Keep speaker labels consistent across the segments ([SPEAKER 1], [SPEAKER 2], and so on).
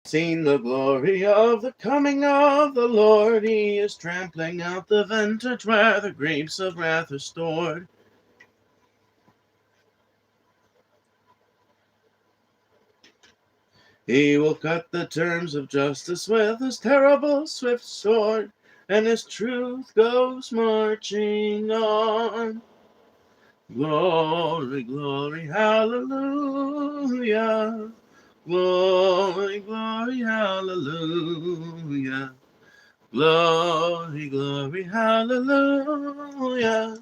[SPEAKER 1] Seen the glory of the coming of the Lord. He is trampling out the vintage where the grapes of wrath are stored. He will cut the terms of justice with his terrible swift sword, and his truth goes marching on. Glory, glory, hallelujah. Glory, glory, hallelujah. Glory, glory, hallelujah.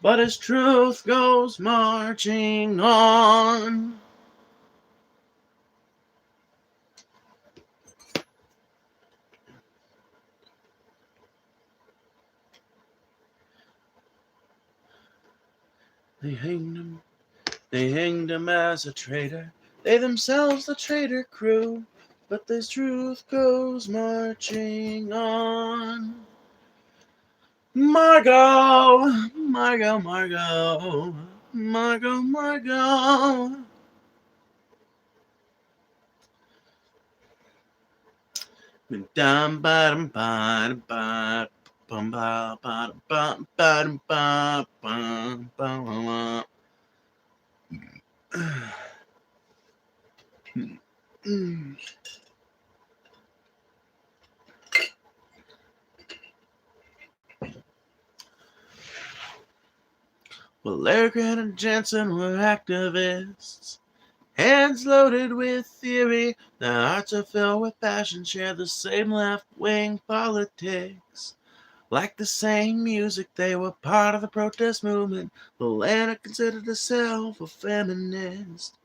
[SPEAKER 1] But his truth goes marching on. They hanged him as a traitor, they themselves the traitor crew, but this truth goes marching on. Margot, Margot, Margot, Margot, Margot. Dum ba ba ba bum ba ba ba ba ba ba ba. Well, Lergren and Jensen were activists, hands loaded with theory. Their hearts are filled with passion, share the same left-wing politics. Like the same music, they were part of the protest movement. Lana considered herself a feminist.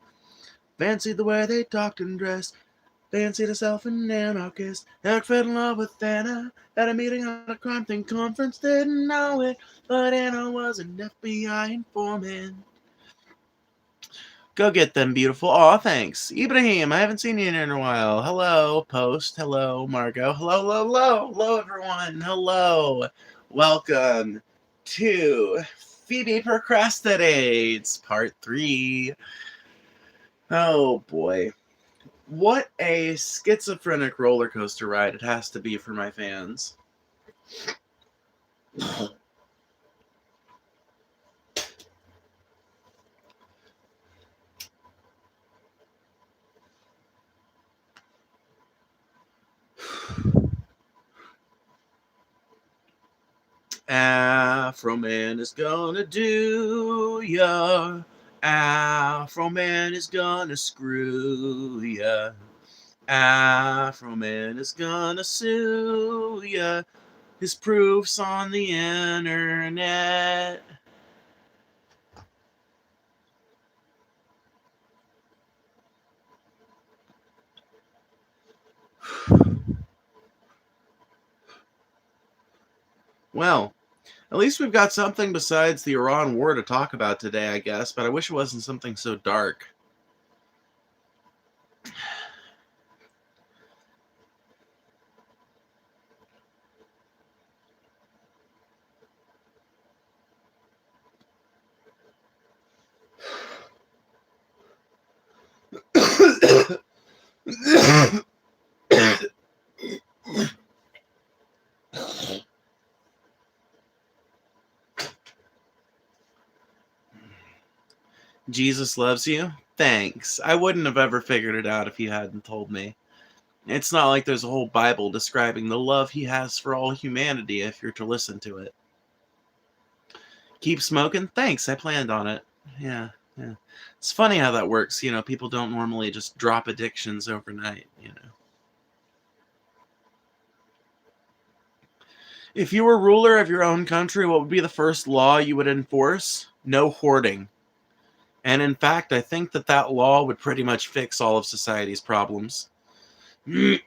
[SPEAKER 1] Fancied the way they talked and dressed. Fancied herself an anarchist. Eric fell in love with Anna at a meeting on a crime thing conference. Didn't know it, but Anna was an FBI informant. Go get them, beautiful. Aw, thanks. Ibrahim, I haven't seen you in a while. Hello, Post. Hello, Margot. Hello, hello, hello. Hello, everyone. Hello. Welcome to Phoebe Procrastinates, Part 3. Oh, boy. What a schizophrenic roller coaster ride it has to be for my fans. Afroman is gonna do ya. Afroman is gonna screw ya. Afroman is gonna sue ya. His proofs on the internet. Well, at least we've got something besides the Iran war to talk about today, I guess, but I wish it wasn't something so dark. Jesus loves you? Thanks. I wouldn't have ever figured it out if you hadn't told me. It's not like there's a whole Bible describing the love he has for all humanity if you're to listen to it. Keep smoking? Thanks, I planned on it. Yeah. It's funny how that works. You know, people don't normally just drop addictions overnight, you know. If you were ruler of your own country, what would be the first law you would enforce? No hoarding. And in fact, I think that law would pretty much fix all of society's problems. If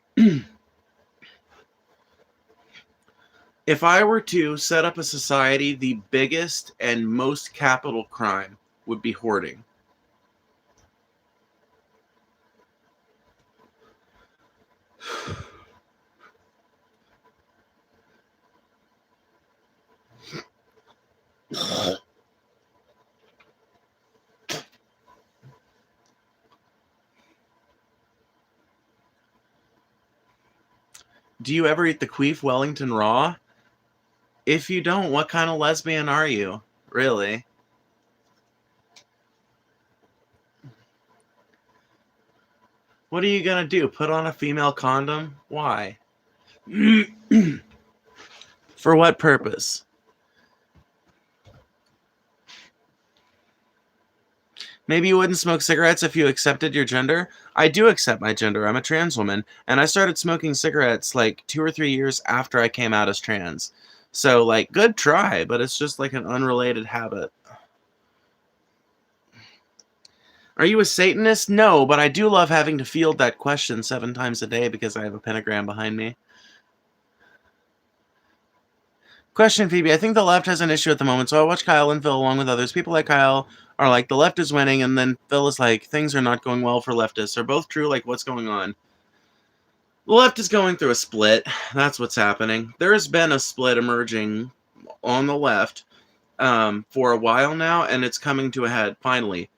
[SPEAKER 1] I were to set up a society, the biggest and most capital crime would be hoarding. Do you ever eat the queef Wellington raw? If you don't, what kind of lesbian are you? Really? What are you gonna do? Put on a female condom? Why? For what purpose? Maybe you wouldn't smoke cigarettes if you accepted your gender? I do accept my gender. I'm a trans woman. And I started smoking cigarettes like 2 or 3 years after I came out as trans. So, like, good try, but it's just like an unrelated habit. Are you a Satanist? No, but I do love having to field that question 7 times a day because I have a pentagram behind me. Question, Phoebe. I think the left has an issue at the moment, so I watch Kyle and Phil along with others. People like Kyle are like, the left is winning, and then Phil is like, things are not going well for leftists. Are both true? Like, what's going on? The left is going through a split. That's what's happening. There has been a split emerging on the left for a while now, and it's coming to a head finally.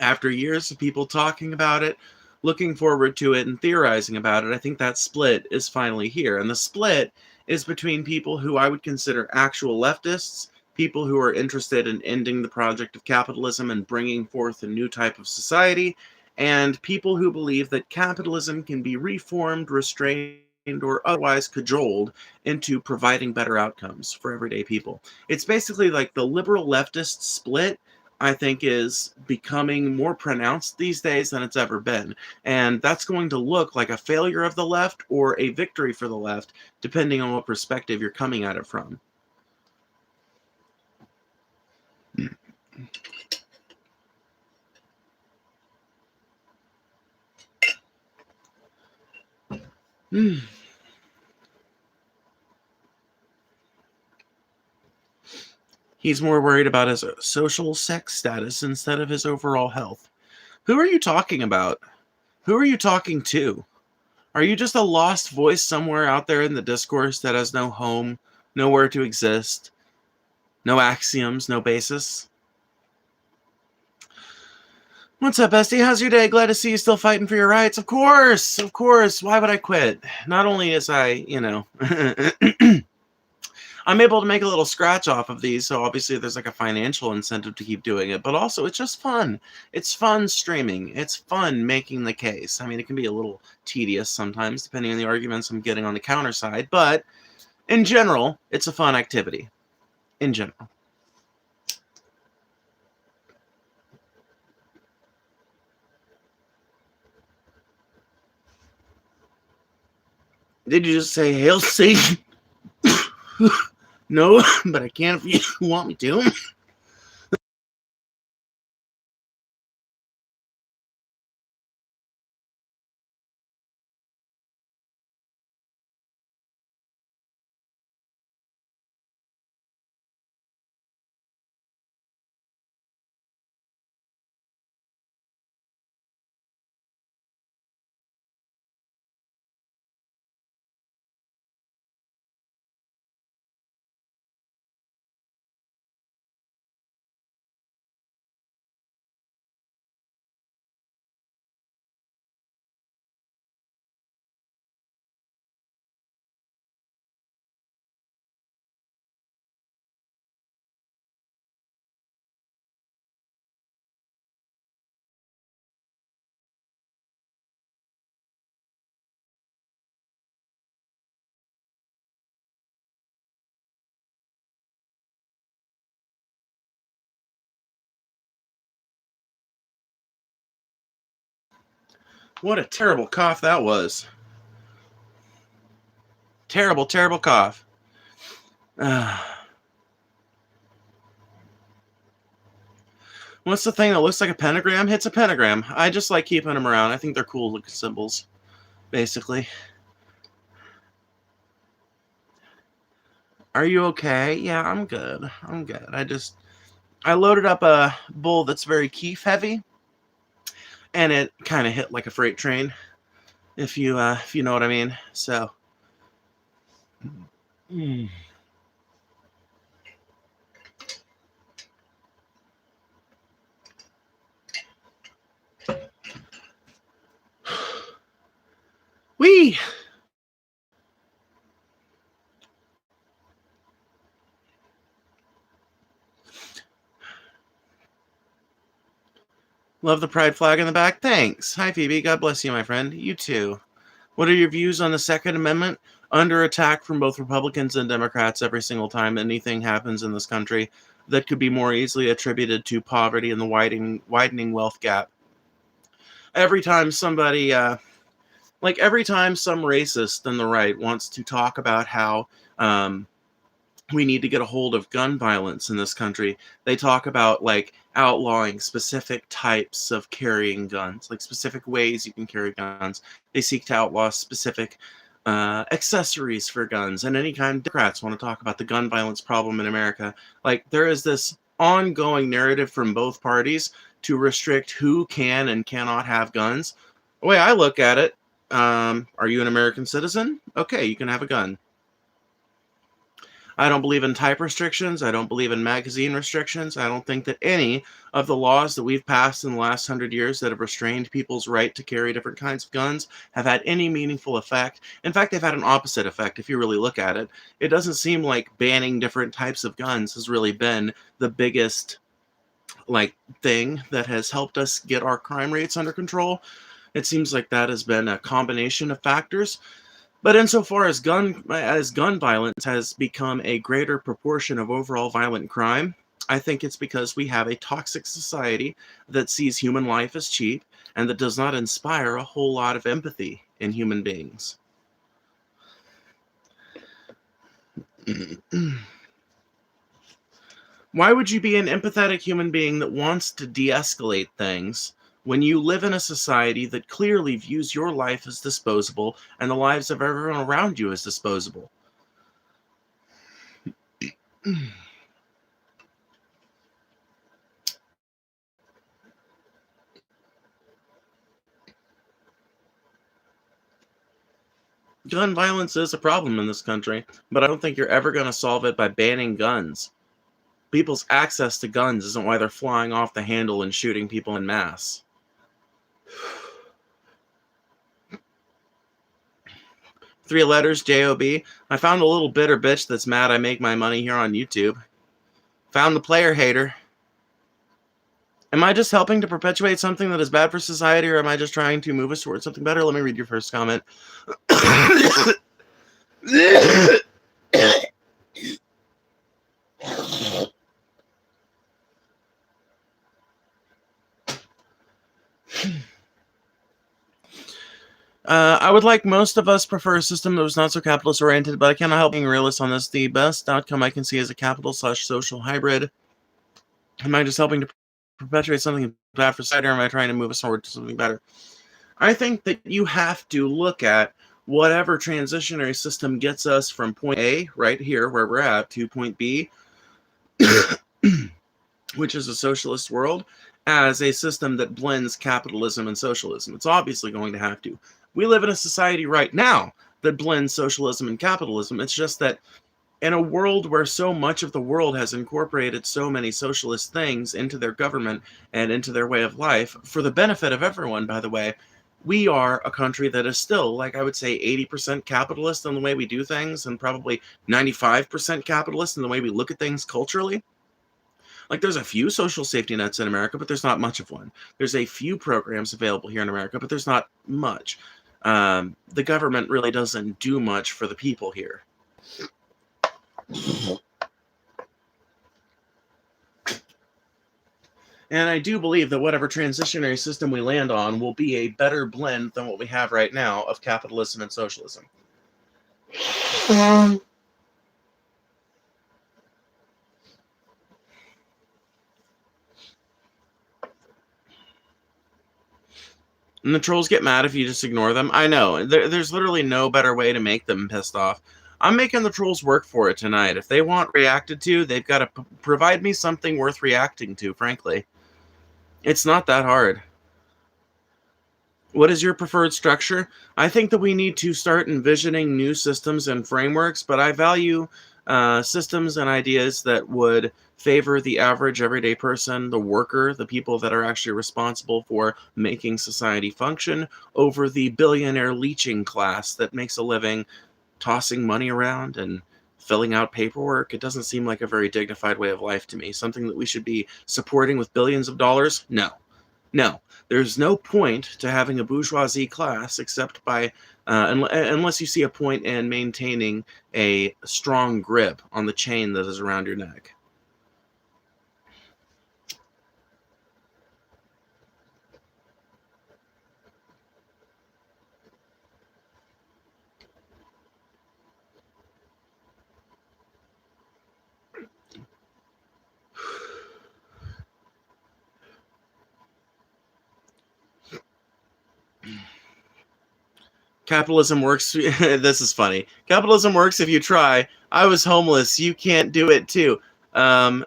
[SPEAKER 1] After years of people talking about it, looking forward to it, and theorizing about it, I think that split is finally here. And the split is between people who I would consider actual leftists, people who are interested in ending the project of capitalism and bringing forth a new type of society, and people who believe that capitalism can be reformed, restrained, or otherwise cajoled into providing better outcomes for everyday people. It's basically like the liberal leftist split, I think, is becoming more pronounced these days than it's ever been. And that's going to look like a failure of the left or a victory for the left, depending on what perspective you're coming at it from. He's more worried about his social sex status instead of his overall health. Who are you talking about? Who are you talking to? Are you just a lost voice somewhere out there in the discourse that has no home, nowhere to exist, no axioms, no basis? What's up, Bestie? How's your day? Glad to see you still fighting for your rights. Of course, of course. Why would I quit? Not only is I, I'm able to make a little scratch off of these, so obviously there's like a financial incentive to keep doing it, but also it's just fun. It's fun streaming. It's fun making the case. I mean, it can be a little tedious sometimes, depending on the arguments I'm getting on the counter side, but in general, it's a fun activity. In general. Did you just say, Hail Satan? No, but I can if you want me to. What a terrible cough that was. Terrible, terrible cough. What's the thing that looks like a pentagram? It's a pentagram. I just like keeping them around. I think they're cool looking symbols, basically. Are you okay? Yeah, I'm good. I'm good. I loaded up a bowl that's very keef heavy, and it kind of hit like a freight train, if you know what I mean. So, mm. Wee. Love the pride flag in the back. Thanks. Hi, Phoebe. God bless you, my friend. You too. What are your views on the Second Amendment? Under attack from both Republicans and Democrats every single time anything happens in this country that could be more easily attributed to poverty and the widening wealth gap. Every time somebody, every time some racist on the right wants to talk about how we need to get a hold of gun violence in this country, they talk about like outlawing specific types of carrying guns, like specific ways you can carry guns. They seek to outlaw specific accessories for guns, and any kind of Democrats want to talk about the gun violence problem in America. Like, there is this ongoing narrative from both parties to restrict who can and cannot have guns. The way I look at it, are you an American citizen? Okay, you can have a gun. I don't believe in type restrictions. I don't believe in magazine restrictions. I don't think that any of the laws that we've passed in the last 100 years that have restrained people's right to carry different kinds of guns have had any meaningful effect. In fact, they've had an opposite effect if you really look at it. It doesn't seem like banning different types of guns has really been the biggest thing that has helped us get our crime rates under control. It seems like that has been a combination of factors. But insofar as gun violence has become a greater proportion of overall violent crime, I think it's because we have a toxic society that sees human life as cheap and that does not inspire a whole lot of empathy in human beings. Why would you be an empathetic human being that wants to de-escalate things when you live in a society that clearly views your life as disposable and the lives of everyone around you as disposable? Gun violence is a problem in this country, but I don't think you're ever going to solve it by banning guns. People's access to guns isn't why they're flying off the handle and shooting people en masse. 3 letters, J-O-B. I found a little bitter bitch that's mad I make my money here on YouTube. Found the player hater. Am I just helping to perpetuate something that is bad for society, or am I just trying to move us towards something better? Let me read your first comment. I would like most of us prefer a system that was not so capitalist oriented, but I cannot help being realist on this. The best outcome I can see is a capital/social hybrid. Am I just helping to perpetuate something bad for society, or am I trying to move us forward to something better? I think that you have to look at whatever transitionary system gets us from point A, right here, where we're at, to point B, which is a socialist world, as a system that blends capitalism and socialism. It's obviously going to have to. We live in a society right now that blends socialism and capitalism. It's just that in a world where so much of the world has incorporated so many socialist things into their government and into their way of life, for the benefit of everyone, by the way, we are a country that is still, I would say, 80% capitalist in the way we do things, and probably 95% capitalist in the way we look at things culturally. There's a few social safety nets in America, but there's not much of one. There's a few programs available here in America, but there's not much. The government really doesn't do much for the people here. And I do believe that whatever transitionary system we land on will be a better blend than what we have right now of capitalism and socialism. And the trolls get mad if you just ignore them. I know. There's literally no better way to make them pissed off. I'm making the trolls work for it tonight. If they want reacted to, they've got to provide me something worth reacting to, frankly. It's not that hard. What is your preferred structure? I think that we need to start envisioning new systems and frameworks, but I value systems and ideas that would favor the average everyday person, the worker, the people that are actually responsible for making society function, over the billionaire leeching class that makes a living tossing money around and filling out paperwork. It doesn't seem like a very dignified way of life to me. Something that we should be supporting with billions of dollars? No. No, there's no point to having a bourgeoisie class except by, unless you see a point in maintaining a strong grip on the chain that is around your neck. Capitalism works. This is funny. Capitalism works if you try. I was homeless. You can't do it too. Um,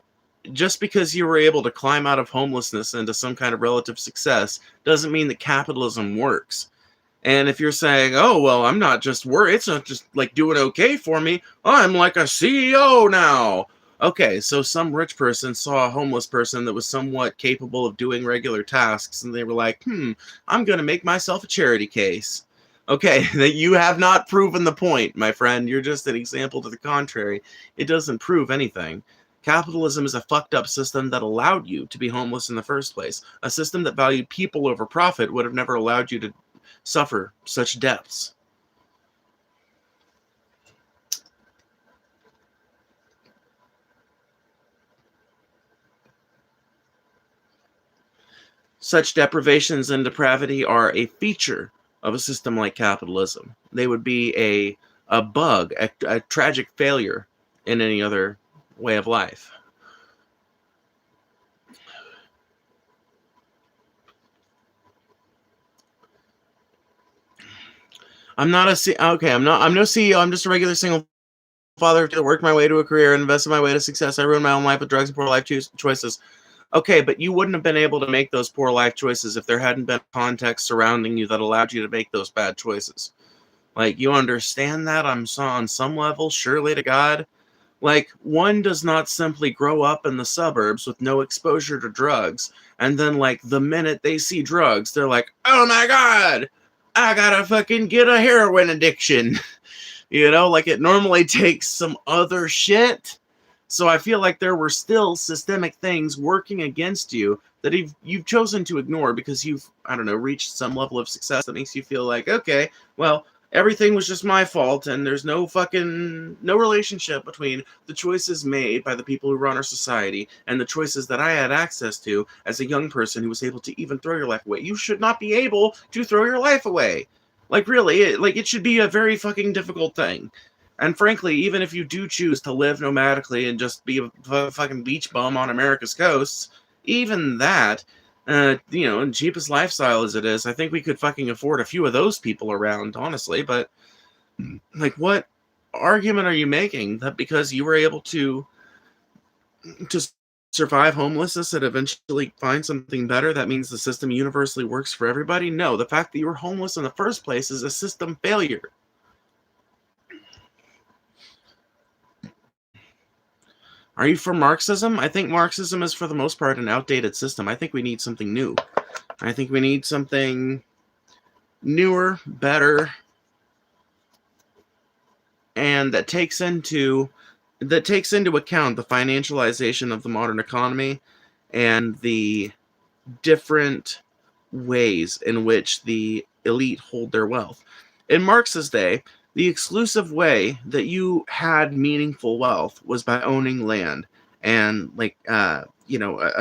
[SPEAKER 1] just because you were able to climb out of homelessness into some kind of relative success doesn't mean that capitalism works. And if you're saying, "Oh well, I'm not just it's not just like doing okay for me. I'm like a CEO now." Okay, so some rich person saw a homeless person that was somewhat capable of doing regular tasks, and they were like, I'm going to make myself a charity case." Okay, that you have not proven the point, my friend. You're just an example to the contrary. It doesn't prove anything. Capitalism is a fucked up system that allowed you to be homeless in the first place. A system that valued people over profit would have never allowed you to suffer such depths. Such deprivations and depravity are a feature of a system like capitalism. They would be a bug, a tragic failure in any other way of life. I'm not a okay. I'm no CEO. I'm just a regular single father who worked my way to a career and invested my way to success. I ruined my own life with drugs and poor life choices. Okay, but you wouldn't have been able to make those poor life choices if there hadn't been context surrounding you that allowed you to make those bad choices. Like, you understand that on some level, surely to God? Like, one does not simply grow up in the suburbs with no exposure to drugs, and then, like, the minute they see drugs, they're like, oh my God, I gotta fucking get a heroin addiction. Like, it normally takes some other shit. So I feel like there were still systemic things working against you that you've chosen to ignore because you've, I don't know, reached some level of success that makes you feel like, okay, well, everything was just my fault and there's no relationship between the choices made by the people who run our society and the choices that I had access to as a young person who was able to even throw your life away. You should not be able to throw your life away. Like, really, it should be a very fucking difficult thing. And frankly, even if you do choose to live nomadically and just be a fucking beach bum on America's coasts, even that, and cheapest lifestyle as it is, I think we could fucking afford a few of those people around, honestly. But, like, what argument are you making that because you were able to survive homelessness and eventually find something better, that means the system universally works for everybody? No, the fact that you were homeless in the first place is a system failure. Are you for Marxism? I think Marxism is, for the most part, an outdated system. I think we need something new. I think we need something newer, better, and that takes into account the financialization of the modern economy and the different ways in which the elite hold their wealth. In Marx's day, the exclusive way that you had meaningful wealth was by owning land and, like, a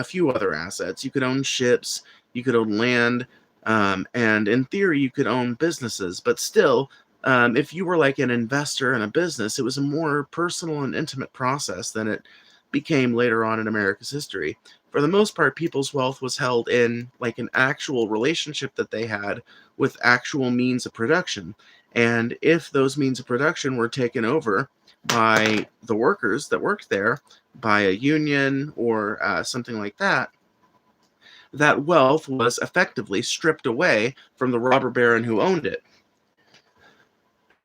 [SPEAKER 1] few other assets. You could own ships, you could own land, and in theory, you could own businesses. But still, if you were like an investor in a business, it was a more personal and intimate process than it became later on in America's history. For the most part, people's wealth was held in, like, an actual relationship that they had with actual means of production. And if those means of production were taken over by the workers that worked there, by a union or something like that, that wealth was effectively stripped away from the robber baron who owned it.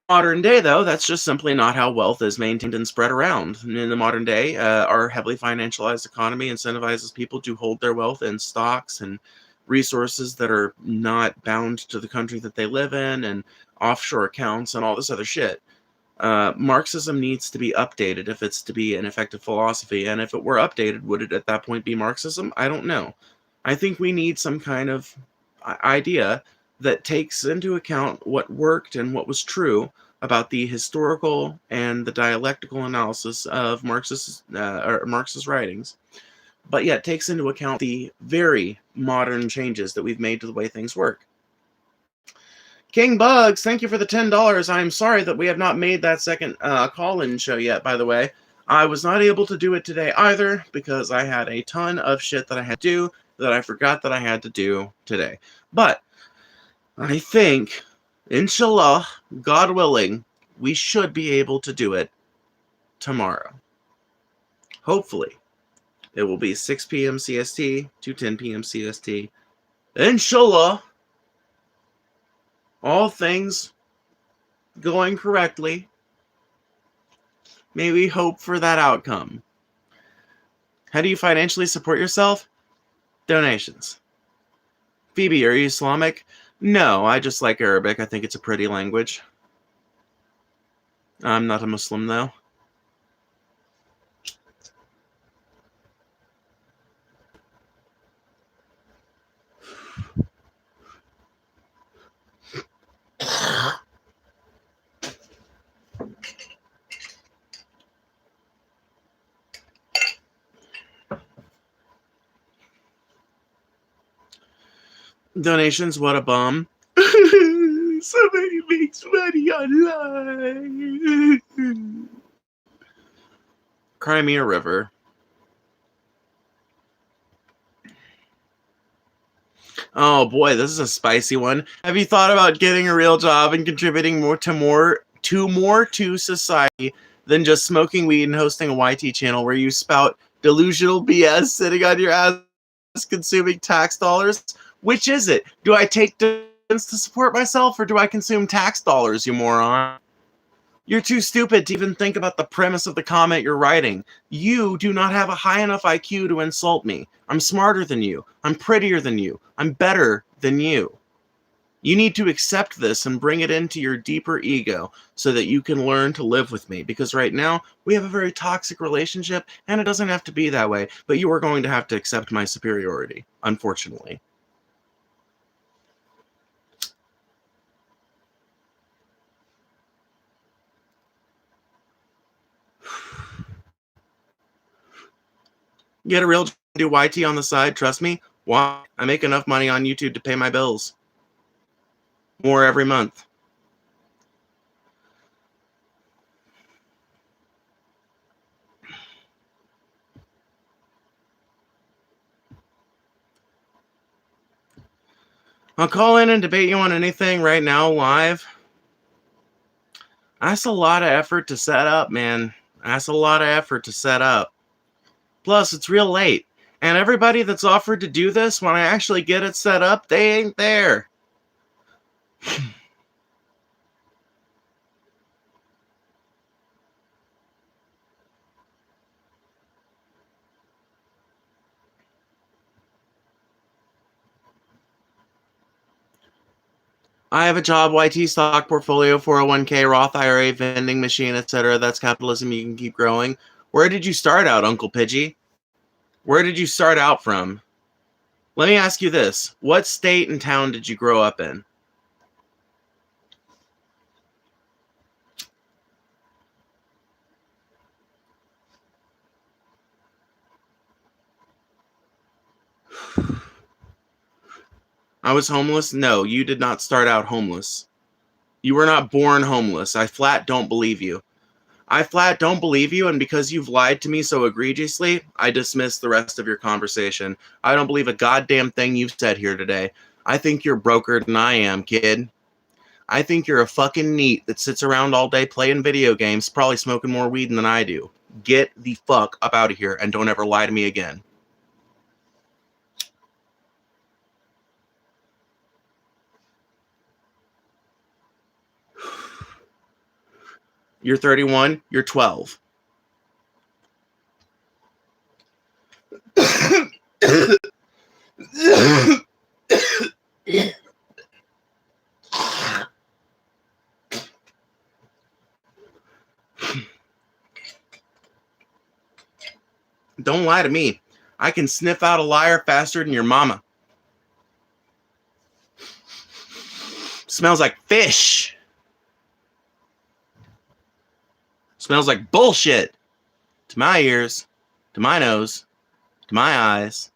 [SPEAKER 1] Modern day, though, that's just simply not how wealth is maintained and spread around. In the modern day, our heavily financialized economy incentivizes people to hold their wealth in stocks and resources that are not bound to the country that they live in, and offshore accounts and all this other shit. Marxism needs to be updated if it's to be an effective philosophy, and if it were updated, would it at that point be Marxism? I don't know. I think we need some kind of idea that takes into account what worked and what was true about the historical and the dialectical analysis of Marxist writings, but yet takes into account the very modern changes that we've made to the way things work. King Bugs, thank you for the $10. I'm sorry that we have not made that second call-in show yet, by the way. I was not able to do it today either because I had a ton of shit that I had to do that I forgot that I had to do today. But I think, inshallah, God willing, we should be able to do it tomorrow. Hopefully. It will be 6 p.m. CST to 10 p.m. CST. Inshallah, all things going correctly. May we hope for that outcome. How do you financially support yourself? Donations. Phoebe, are you Islamic? No, I just like Arabic. I think it's a pretty language. I'm not a Muslim, though. Donations, what a bum. Somebody makes money online. Crimea River. Oh boy, this is a spicy one. Have you thought about getting a real job and contributing more to society than just smoking weed and hosting a YT channel where you spout delusional BS sitting on your ass consuming tax dollars? Which is it? Do I take donations to support myself or do I consume tax dollars, you moron? You're too stupid to even think about the premise of the comment you're writing. You do not have a high enough IQ to insult me. I'm smarter than you. I'm prettier than you. I'm better than you. You need to accept this and bring it into your deeper ego so that you can learn to live with me. Because right now, we have a very toxic relationship, and it doesn't have to be that way, but you are going to have to accept my superiority, unfortunately. Get a real job, do YT on the side, trust me. Why? I make enough money on YouTube to pay my bills. More every month. I'll call in and debate you on anything right now live. That's a lot of effort to set up, man. That's a lot of effort to set up. Plus, it's real late. And everybody that's offered to do this, when I actually get it set up, they ain't there. I have a job, YT stock portfolio, 401k, Roth IRA, vending machine, etc. That's capitalism. You can keep growing. Where did you start out, Uncle Pidgey? Where did you start out from? Let me ask you this. What state and town did you grow up in? I was homeless? No, you did not start out homeless. You were not born homeless. I flat don't believe you. I flat don't believe you, and because you've lied to me so egregiously, I dismiss the rest of your conversation. I don't believe a goddamn thing you've said here today. I think you're brokered than I am, kid. I think you're a fucking neat that sits around all day playing video games, probably smoking more weed than I do. Get the fuck up out of here and don't ever lie to me again. You're 31, you're 12. Don't lie to me. I can sniff out a liar faster than your mama. Smells like fish. Smells like bullshit. To my ears, to my nose, to my eyes.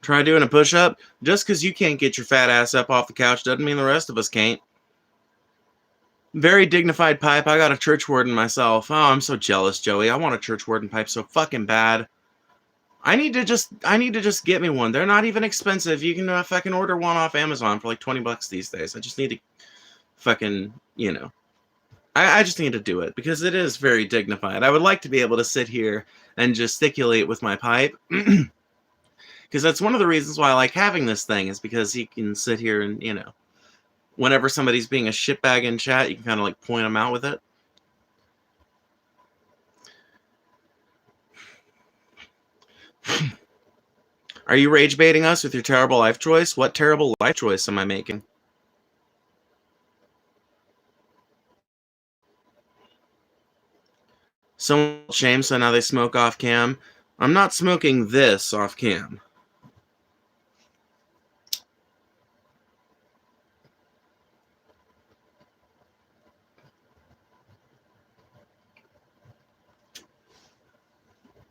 [SPEAKER 1] Try doing a push-up? Just because you can't get your fat ass up off the couch doesn't mean the rest of us can't. Very dignified pipe. I got a church warden myself. Oh, I'm so jealous, Joey. I want a church warden pipe so fucking bad. I need to just get me one. They're not even expensive. You can fucking order one off Amazon for like $20 these days. I just need to fucking, you know. I just need to do it because it is very dignified. I would like to be able to sit here and gesticulate with my pipe. Because that's one of the reasons why I like having this thing, is because you can sit here and, you know, whenever somebody's being a shitbag in chat, you can kind of like point them out with it. Are you rage baiting us with your terrible life choice? What terrible life choice am I making? Someone shame, so now they smoke off cam. I'm not smoking this off cam.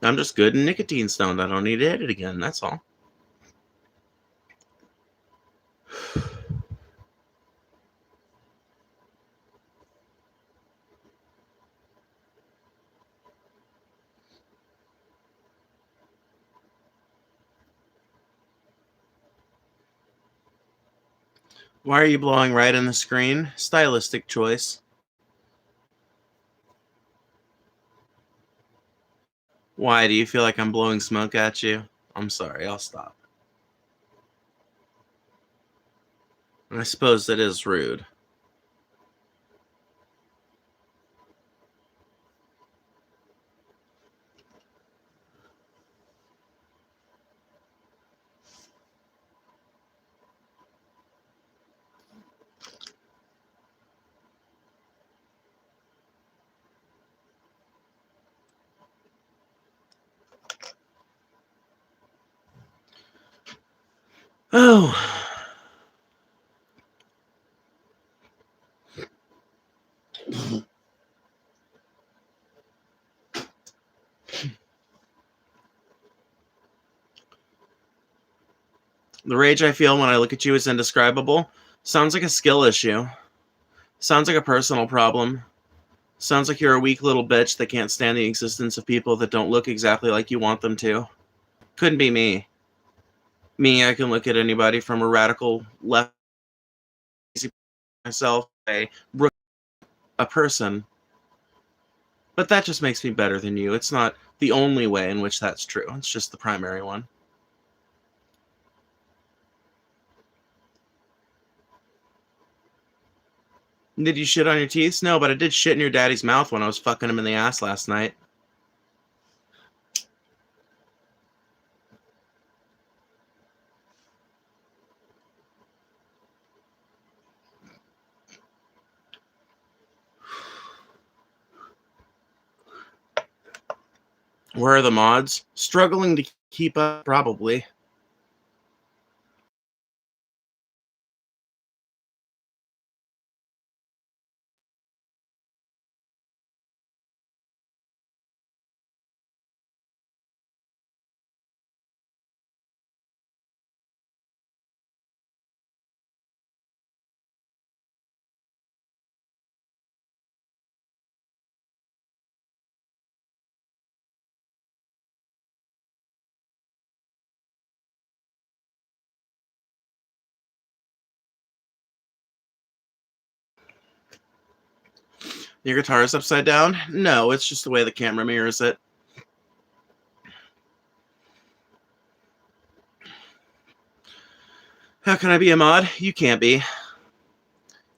[SPEAKER 1] I'm just good and nicotine stoned. I don't need to hit it again. That's all. Why are you blowing right in the screen? Stylistic choice. Why? Do you feel like I'm blowing smoke at you? I'm sorry. I'll stop. I suppose that is rude. Oh. The rage I feel when I look at you is indescribable. Sounds like a skill issue. Sounds like a personal problem. Sounds like you're a weak little bitch that can't stand the existence of people that don't look exactly like you want them to. Couldn't be me. Me, I can look at anybody from a radical left myself, a person. But that just makes me better than you. It's not the only way in which that's true. It's just the primary one. Did you shit on your teeth? No, but I did shit in your daddy's mouth when I was fucking him in the ass last night. Where are the mods? Struggling to keep up, probably. Your guitar is upside down? No, it's just the way the camera mirrors it. How can I be a mod? You can't be.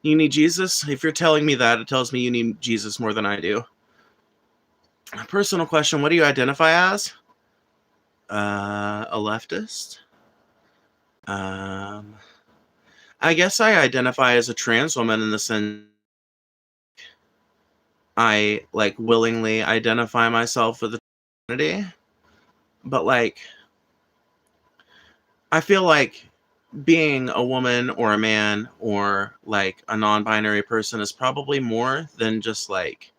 [SPEAKER 1] You need Jesus? If you're telling me that, it tells me you need Jesus more than I do. A personal question, what do you identify as? A leftist? I guess I identify as a trans woman in the sense I, like, willingly identify myself with the identity. But, like, I feel like being a woman or a man or, like, a non-binary person is probably more than just, like,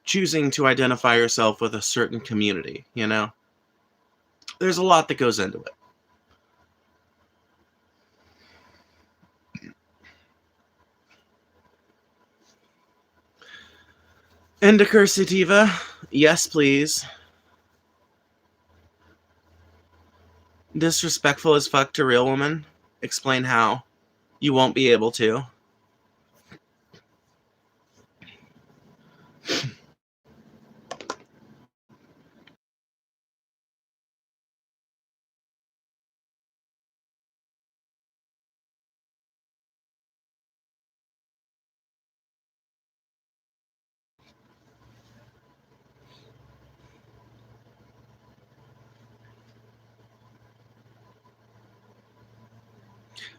[SPEAKER 1] choosing to identify yourself with a certain community, you know? There's a lot that goes into it. Indica sativa? Yes, please. Disrespectful as fuck to real woman? Explain how. You won't be able to.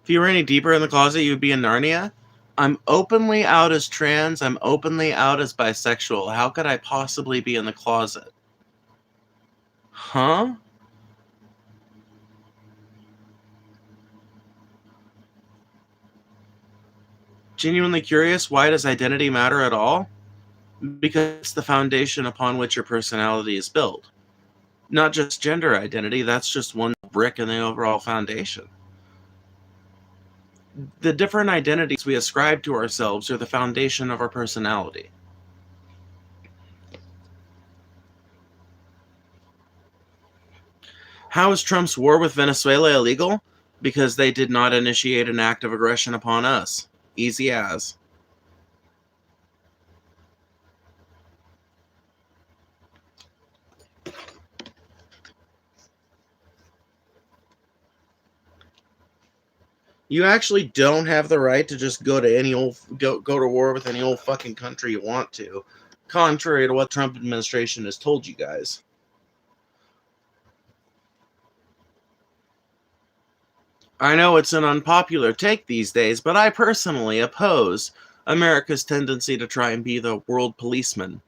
[SPEAKER 1] If you were any deeper in the closet, you'd be in Narnia. I'm openly out as trans. I'm openly out as bisexual. How could I possibly be in the closet? Huh? Genuinely curious, why does identity matter at all? Because it's the foundation upon which your personality is built. Not just gender identity, that's just one brick in the overall foundation. The different identities we ascribe to ourselves are the foundation of our personality. How is Trump's war with Venezuela illegal? Because they did not initiate an act of aggression upon us. Easy as. You actually don't have the right to just go to war with any old fucking country you want to, contrary to what the Trump administration has told you guys. I know it's an unpopular take these days, but I personally oppose America's tendency to try and be the world policeman.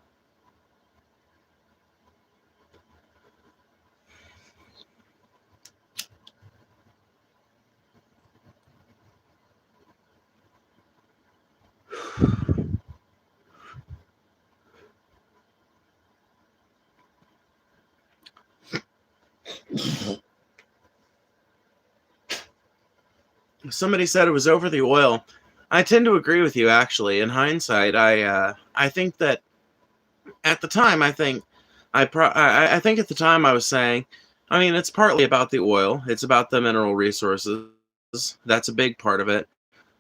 [SPEAKER 1] Somebody said it was over the oil. I tend to agree with you, actually. In hindsight, I think that at the time, I think at the time I was saying, I mean, it's partly about the oil. It's about the mineral resources. That's a big part of it.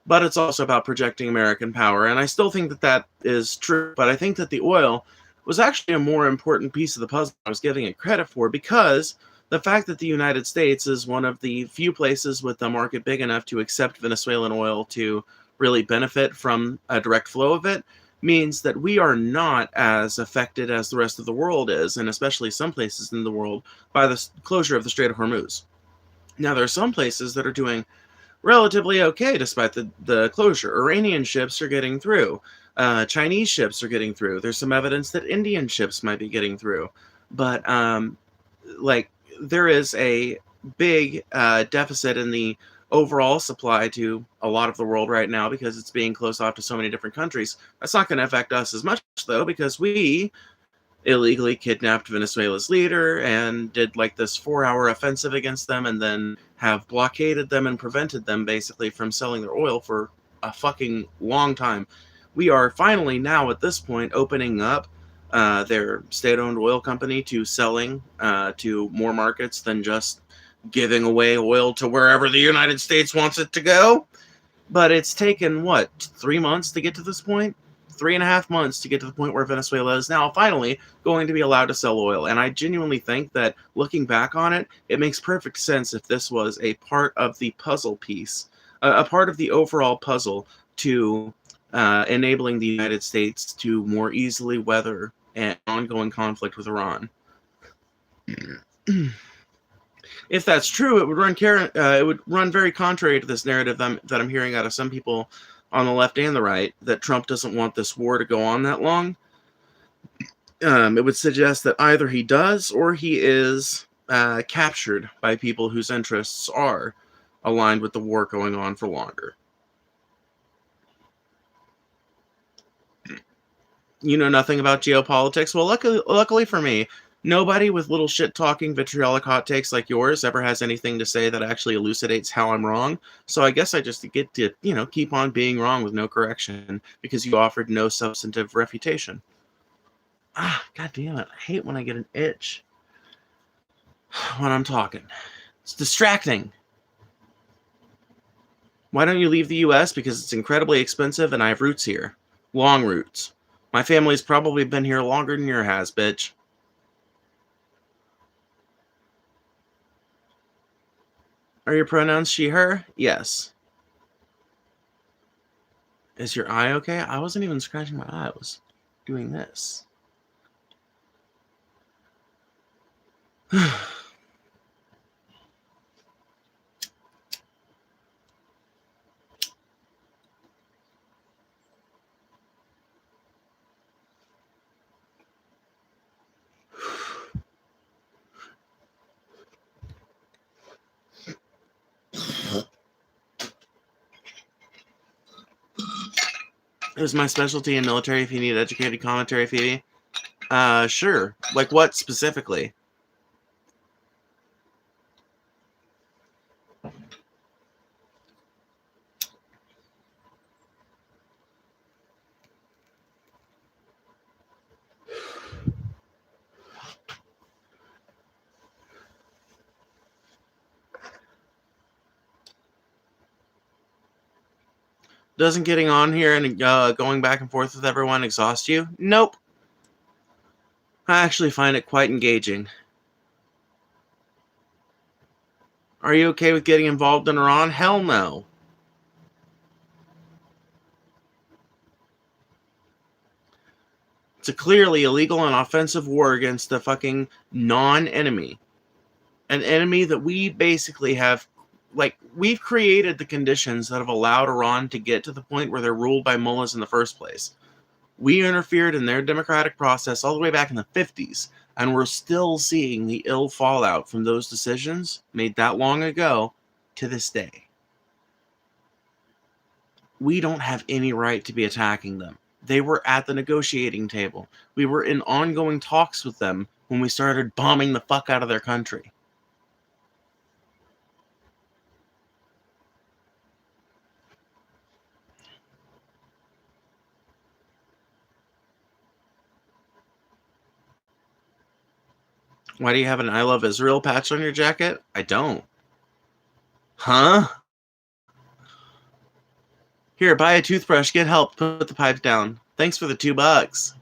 [SPEAKER 1] But it's also about projecting American power. And I still think that that is true. But I think that the oil was actually a more important piece of the puzzle I was giving it credit for, because the fact that the United States is one of the few places with a market big enough to accept Venezuelan oil to really benefit from a direct flow of it means that we are not as affected as the rest of the world is, and especially some places in the world, by the closure of the Strait of Hormuz. Now, there are some places that are doing relatively okay despite the closure. Iranian ships are getting through. Chinese ships are getting through. There's some evidence that Indian ships might be getting through. But, like, there is a big deficit in the overall supply to a lot of the world right now because it's being closed off to so many different countries. That's not going to affect us as much, though, because we illegally kidnapped Venezuela's leader and did like this 4-hour offensive against them, and then have blockaded them and prevented them basically from selling their oil for a fucking long time. We are finally now at this point opening up their state-owned oil company to selling to more markets than just giving away oil to wherever the United States wants it to go. But it's taken, what, 3 months to get to this point? 3.5 months to get to the point where Venezuela is now finally going to be allowed to sell oil. And I genuinely think that looking back on it, it makes perfect sense if this was a part of the puzzle piece, a part of the overall puzzle to enabling the United States to more easily weather an ongoing conflict with Iran. If that's true, it would run very contrary to this narrative that I'm hearing out of some people on the left and the right, that Trump doesn't want this war to go on that long. It would suggest that either he does or he is captured by people whose interests are aligned with the war going on for longer. You know nothing about geopolitics? Well, luckily for me, nobody with little shit-talking vitriolic hot takes like yours ever has anything to say that actually elucidates how I'm wrong. So I guess I just get to, keep on being wrong with no correction because you offered no substantive refutation. God damn it. I hate when I get an itch when I'm talking. It's distracting. Why don't you leave the U.S.? Because it's incredibly expensive and I have roots here. Long roots. My family's probably been here longer than your has, bitch. Are your pronouns she, her? Yes. Is your eye okay? I wasn't even scratching my eye. I was doing this. It was my specialty in military if you need educated commentary, Phoebe. Sure. Like what specifically? Doesn't getting on here and going back and forth with everyone exhaust you? Nope. I actually find it quite engaging. Are you okay with getting involved in Iran? Hell no. It's a clearly illegal and offensive war against a fucking non-enemy. An enemy that we basically have, we've created the conditions that have allowed Iran to get to the point where they're ruled by mullahs in the first place. We interfered in their democratic process all the way back in the 50s, and we're still seeing the ill fallout from those decisions made that long ago to this day. We don't have any right to be attacking them. They were at the negotiating table. We were in ongoing talks with them when we started bombing the fuck out of their country. Why do you have an I Love Israel patch on your jacket? I don't. Huh? Here, buy a toothbrush, get help, put the pipes down. Thanks for the $2.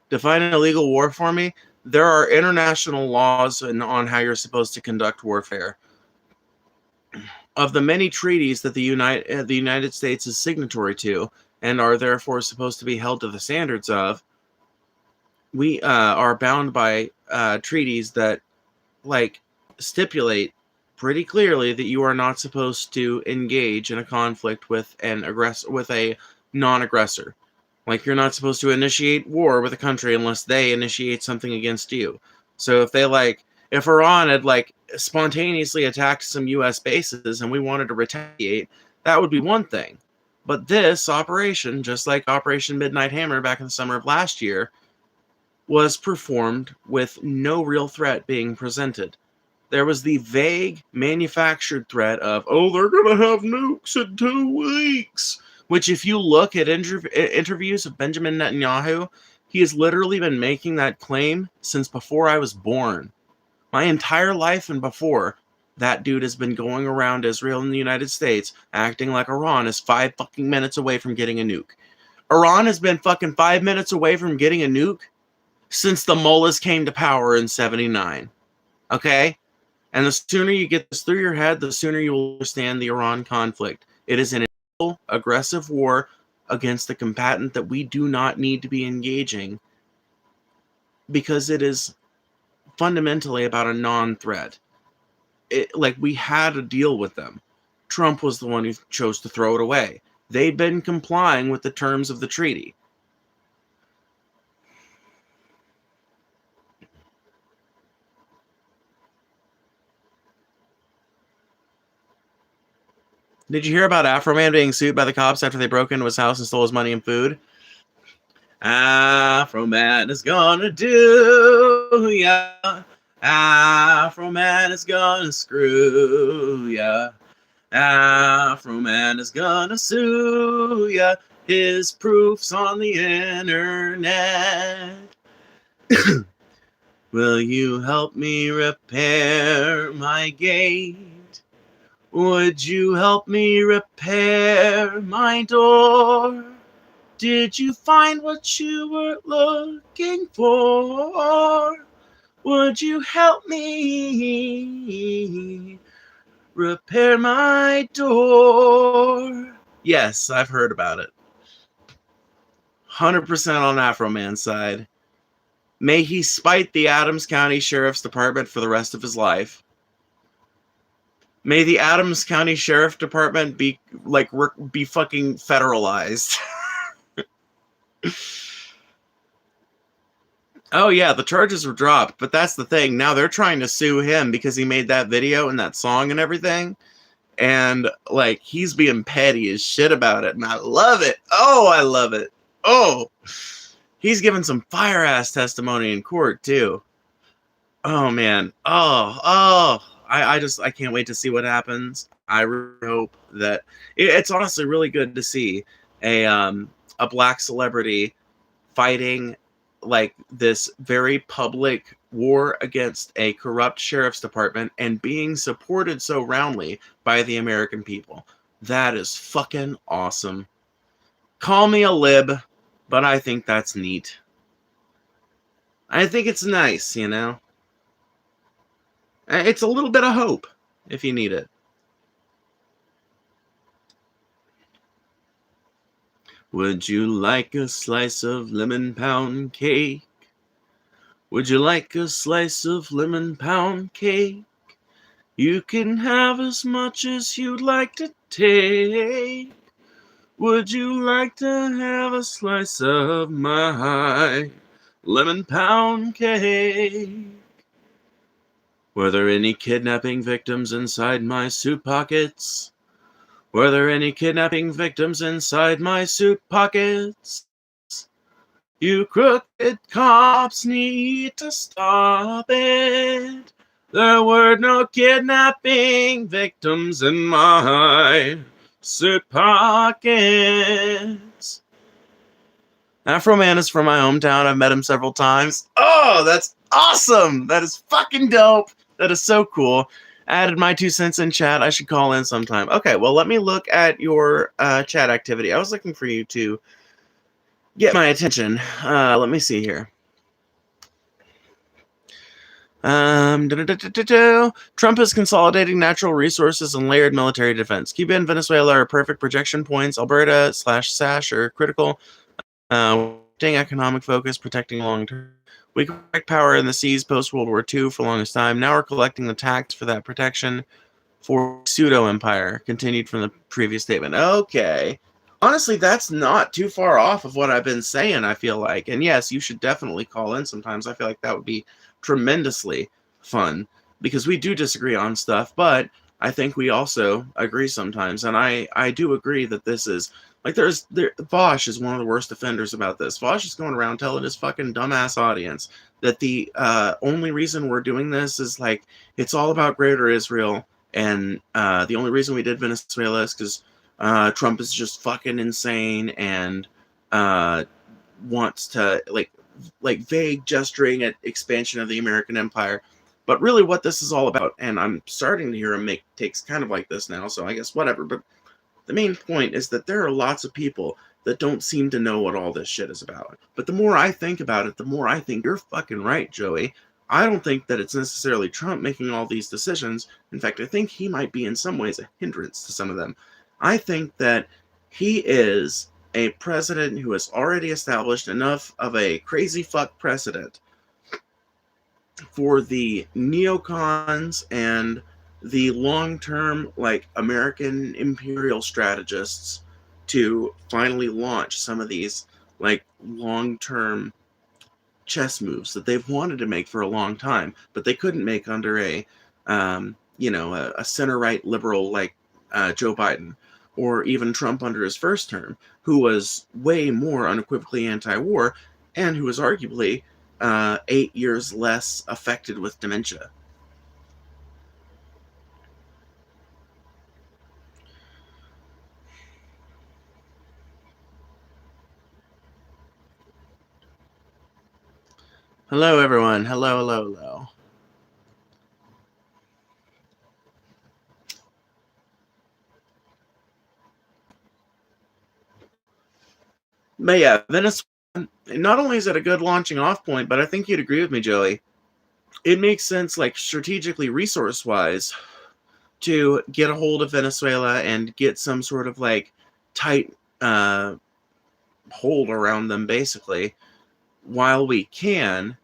[SPEAKER 1] Define an illegal war for me. There are international laws on how you're supposed to conduct warfare. Of the many treaties that the United States is signatory to and are therefore supposed to be held to the standards of, we are bound by treaties that stipulate pretty clearly that you are not supposed to engage in a conflict with a non-aggressor. Like, you're not supposed to initiate war with a country unless they initiate something against you. So if Iran had spontaneously attacked some U.S. bases and we wanted to retaliate, that would be one thing. But this operation, just like Operation Midnight Hammer back in the summer of last year, was performed with no real threat being presented. There was the vague manufactured threat of, oh, they're going to have nukes in 2 weeks. Which, if you look at interviews of Benjamin Netanyahu, he has literally been making that claim since before I was born. My entire life and before, that dude has been going around Israel and the United States acting like Iran is 5 fucking minutes away from getting a nuke. Iran has been fucking 5 minutes away from getting a nuke since the mullahs came to power in 79. Okay? And the sooner you get this through your head, the sooner you will understand the Iran conflict. It is an aggressive war against the combatant that we do not need to be engaging, because it is fundamentally about a non-threat. Like, we had a deal with them. Trump was the one who chose to throw it away. They'd been complying with the terms of the treaty. Did you hear about Afroman being sued by the cops after they broke into his house and stole his money and food? Afroman is gonna do ya. Afroman is gonna screw ya. Afroman is gonna sue ya. His proof's on the internet. Will you help me repair my gate? Would you help me repair my door? Did you find what you were looking for? Would you help me repair my door? Yes, I've heard about it. 100% on Afroman's side. May he spite the Adams County Sheriff's Department for the rest of his life. May the Adams County Sheriff Department be fucking federalized. Oh yeah, the charges were dropped, but that's the thing. Now they're trying to sue him because he made that video and that song and everything. And, like, he's being petty as shit about it, and I love it. Oh, I love it. Oh, he's giving some fire-ass testimony in court, too. Oh, man. I can't wait to see what happens. I really hope that... It's honestly really good to see a black celebrity fighting, like, this very public war against a corrupt sheriff's department and being supported so roundly by the American people. That is fucking awesome. Call me a lib, but I think that's neat. I think it's nice, you know? It's a little bit of hope, if you need it. Would you like a slice of lemon pound cake? Would you like a slice of lemon pound cake? You can have as much as you'd like to take. Would you like to have a slice of my lemon pound cake? Were there any kidnapping victims inside my suit pockets? Were there any kidnapping victims inside my suit pockets? You crooked cops need to stop it. There were no kidnapping victims in my suit pockets. Afroman is from my hometown. I've met him several times. Oh, that's awesome. That is fucking dope. That is so cool. Added my 2 cents in chat. I should call in sometime. Okay, well, let me look at your chat activity. I was looking for you to get my attention. Let me see here. Trump is consolidating natural resources and layered military defense. Cuba and Venezuela are perfect projection points. Alberta / Sash are critical. Economic focus, protecting long-term. We collect power in the seas post-World War II for the longest time. Now we're collecting the tax for that protection for pseudo-empire. Continued from the previous statement. Okay. Honestly, that's not too far off of what I've been saying, I feel like. And yes, you should definitely call in sometimes. I feel like that would be tremendously fun because we do disagree on stuff, but I think we also agree sometimes. And I do agree that this is like Vosh is one of the worst offenders about this. Vosh is going around telling his fucking dumbass audience that the only reason we're doing this is like it's all about Greater Israel, and the only reason we did Venezuela is because Trump is just fucking insane and wants to like vague gesturing at expansion of the American empire. But really what this is all about, and I'm starting to hear him make takes kind of like this now, so I guess whatever, but the main point is that there are lots of people that don't seem to know what all this shit is about. But the more I think about it, the more I think you're fucking right, Joey. I don't think that it's necessarily Trump making all these decisions. In fact, I think he might be in some ways a hindrance to some of them. I think that he is a president who has already established enough of a crazy fuck precedent for the neocons and the long-term like American imperial strategists to finally launch some of these like long-term chess moves that they've wanted to make for a long time, but they couldn't make under a a center-right liberal like Joe Biden, or even Trump under his first term, who was way more unequivocally anti-war and who was arguably 8 years less affected with dementia. Hello, everyone. Hello, hello, hello. But yeah, Venezuela, not only is it a good launching off point, but I think you'd agree with me, Joey. It makes sense, like strategically, resource-wise, to get a hold of Venezuela and get some sort of like tight hold around them, basically, while we can,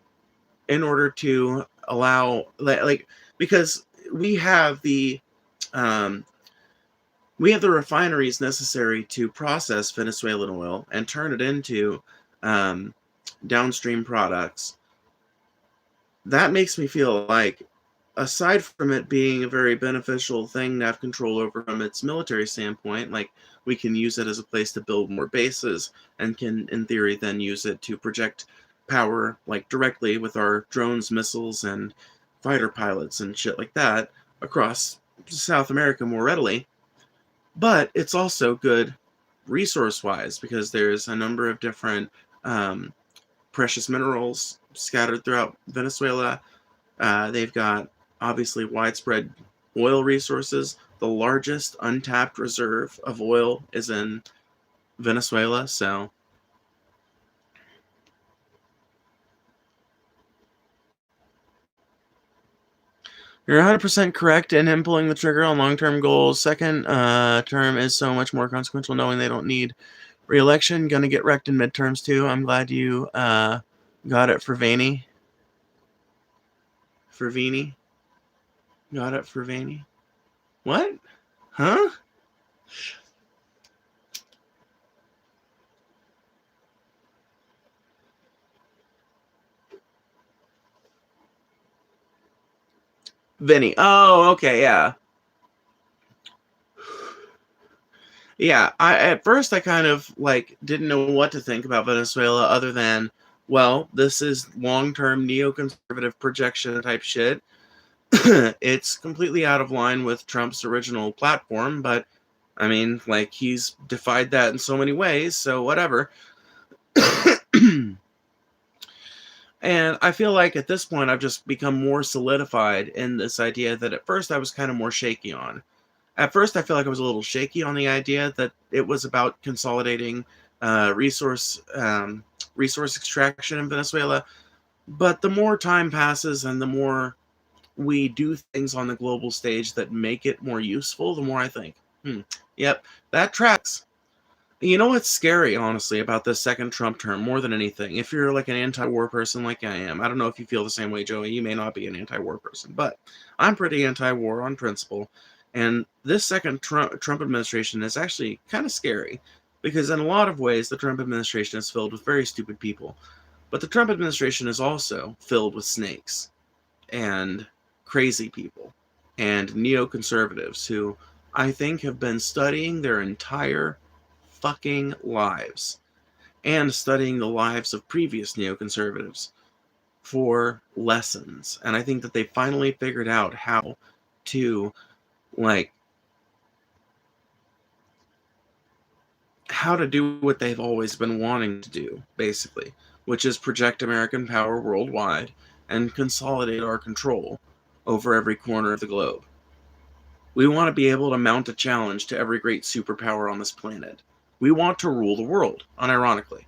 [SPEAKER 1] in order to allow like because we have the refineries necessary to process Venezuelan oil and turn it into downstream products. That makes me feel like, aside from it being a very beneficial thing to have control over from its military standpoint, like we can use it as a place to build more bases and can, in theory, then use it to project power like directly with our drones, missiles, and fighter pilots and shit like that across South America more readily. But it's also good resource-wise because there's a number of different precious minerals scattered throughout Venezuela. They've got obviously widespread oil resources. The largest untapped reserve of oil is in Venezuela, so you're 100% correct in him pulling the trigger on long-term goals. Second term is so much more consequential knowing they don't need re-election. Gonna get wrecked in midterms too. I'm glad you got it for Vaney. For Vini. Got it for Vaney. What? Huh? Vinny. Oh, okay, yeah. Yeah, at first I kind of like didn't know what to think about Venezuela other than, well, this is long-term neoconservative projection type shit. It's completely out of line with Trump's original platform, but I mean, like he's defied that in so many ways, so whatever. And I feel like at this point I've just become more solidified in this idea that at first I was kind of more shaky on. At first, I feel like I was a little shaky on the idea that it was about consolidating resource extraction in Venezuela. But the more time passes and the more we do things on the global stage that make it more useful, the more I think, yep, that tracks. You know what's scary, honestly, about this second Trump term more than anything? If you're like an anti-war person like I am, I don't know if you feel the same way, Joey. You may not be an anti-war person, but I'm pretty anti-war on principle. And this second Trump administration is actually kind of scary because in a lot of ways, the Trump administration is filled with very stupid people. But the Trump administration is also filled with snakes. And crazy people and neoconservatives who I think have been studying their entire fucking lives and studying the lives of previous neoconservatives for lessons. And I think that they finally figured out how to, like, how to do what they've always been wanting to do, basically, which is project American power worldwide and consolidate our control over every corner of the globe. We want to be able to mount a challenge to every great superpower on this planet. We want to rule the world, unironically.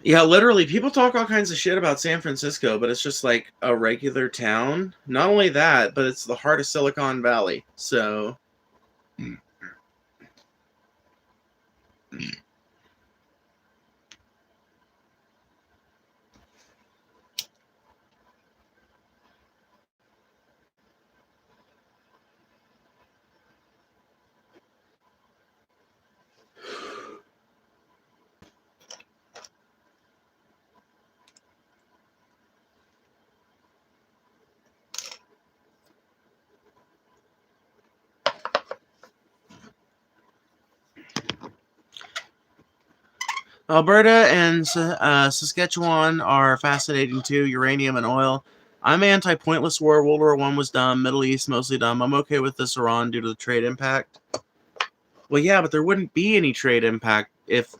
[SPEAKER 1] Yeah, literally, people talk all kinds of shit about San Francisco, but it's just like a regular town. Not only that, but it's the heart of Silicon Valley. So, Alberta and Saskatchewan are fascinating too. Uranium and oil. I'm anti-pointless war. World War I was dumb. Middle East mostly dumb. I'm okay with this Iran due to the trade impact. Well, yeah, but there wouldn't be any trade impact if.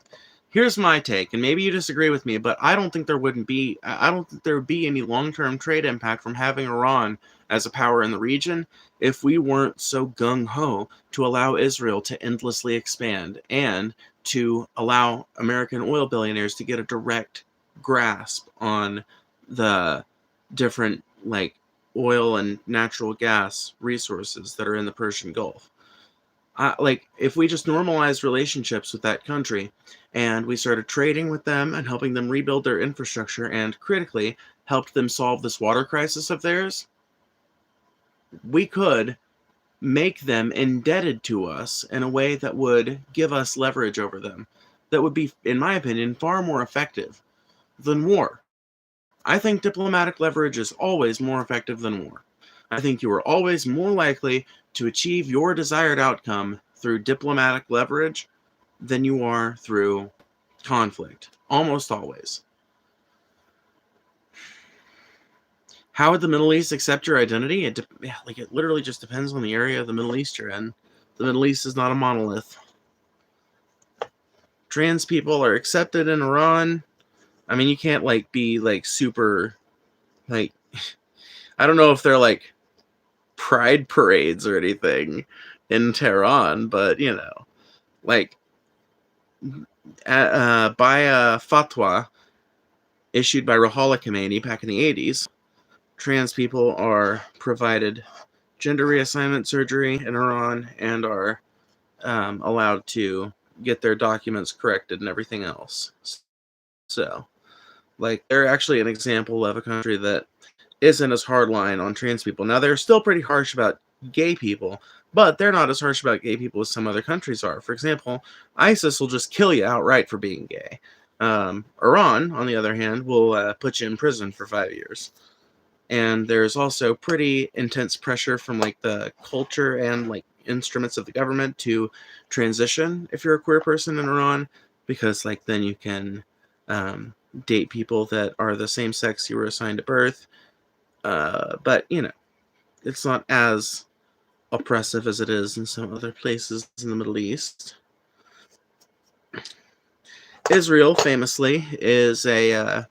[SPEAKER 1] Here's my take, and maybe you disagree with me, but I don't think there wouldn't be. I don't think there would be any long-term trade impact from having Iran as a power in the region if we weren't so gung-ho to allow Israel to endlessly expand and to allow American oil billionaires to get a direct grasp on the different, like, oil and natural gas resources that are in the Persian Gulf. Like, if we just normalized relationships with that country and we started trading with them and helping them rebuild their infrastructure and critically helped them solve this water crisis of theirs, we could make them indebted to us in a way that would give us leverage over them. That would be, in my opinion, far more effective than war. I think diplomatic leverage is always more effective than war. I think you are always more likely to achieve your desired outcome through diplomatic leverage than you are through conflict. Almost always. How would the Middle East accept your identity? It literally just depends on the area of the Middle East you're in. The Middle East is not a monolith. Trans people are accepted in Iran. I mean, you can't be super I don't know if they're pride parades or anything in Tehran, but like by a fatwa issued by Ruhollah Khomeini back in the 80s, trans people are provided gender reassignment surgery in Iran and are allowed to get their documents corrected and everything else. So, they're actually an example of a country that isn't as hardline on trans people. Now, they're still pretty harsh about gay people, but they're not as harsh about gay people as some other countries are. For example, ISIS will just kill you outright for being gay. Iran, on the other hand, will put you in prison for 5 years. And there's also pretty intense pressure from the culture and instruments of the government to transition if you're a queer person in Iran, because then you can date people that are the same sex you were assigned at birth. But it's not as oppressive as it is in some other places in the Middle East. Israel, famously, is a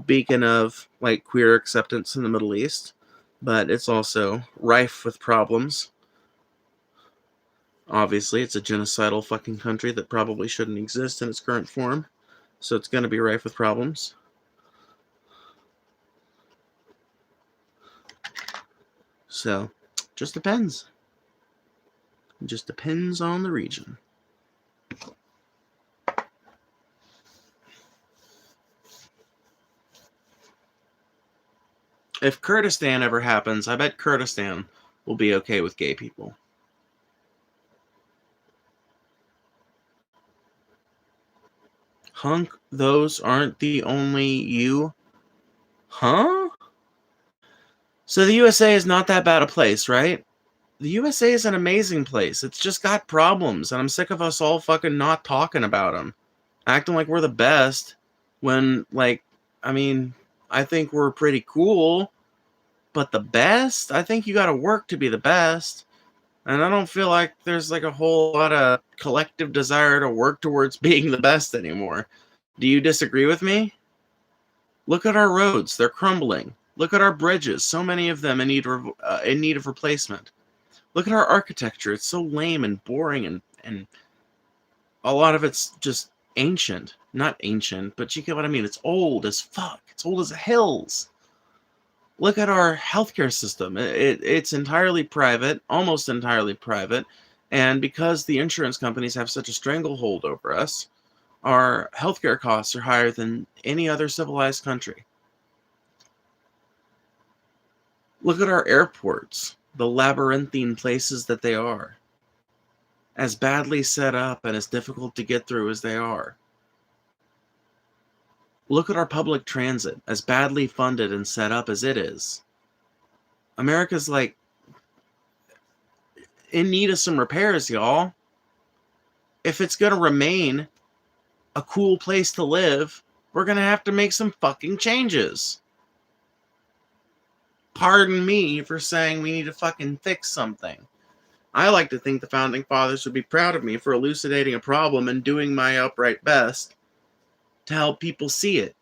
[SPEAKER 1] beacon of queer acceptance in the Middle East, but it's also rife with problems. Obviously, it's a genocidal fucking country that probably shouldn't exist in its current form, so it's going to be rife with problems. So, just depends. It just depends on the region. If Kurdistan ever happens, I bet Kurdistan will be okay with gay people. Hunk, those aren't the only you. Huh? So the USA is not that bad a place, right? The USA is an amazing place. It's just got problems, and I'm sick of us all fucking not talking about them. Acting like we're the best when, like, I mean, I think we're pretty cool, but the best? I think you gotta work to be the best. And I don't feel like there's like a whole lot of collective desire to work towards being the best anymore. Do you disagree with me? Look at our roads. They're crumbling. Look at our bridges. So many of them in need of replacement. Look at our architecture. It's so lame and boring, and a lot of it's just ancient. Not ancient, but you get what I mean. It's old as fuck. It's old as the hills. Look at our healthcare system. It's entirely private, almost entirely private. And because the insurance companies have such a stranglehold over us, our healthcare costs are higher than any other civilized country. Look at our airports, the labyrinthine places that they are. As badly set up and as difficult to get through as they are. Look at our public transit, as badly funded and set up as it is. America's like in need of some repairs, y'all. If it's going to remain a cool place to live, we're going to have to make some fucking changes. Pardon me for saying we need to fucking fix something. I like to think the Founding Fathers would be proud of me for elucidating a problem and doing my upright best to help people see it.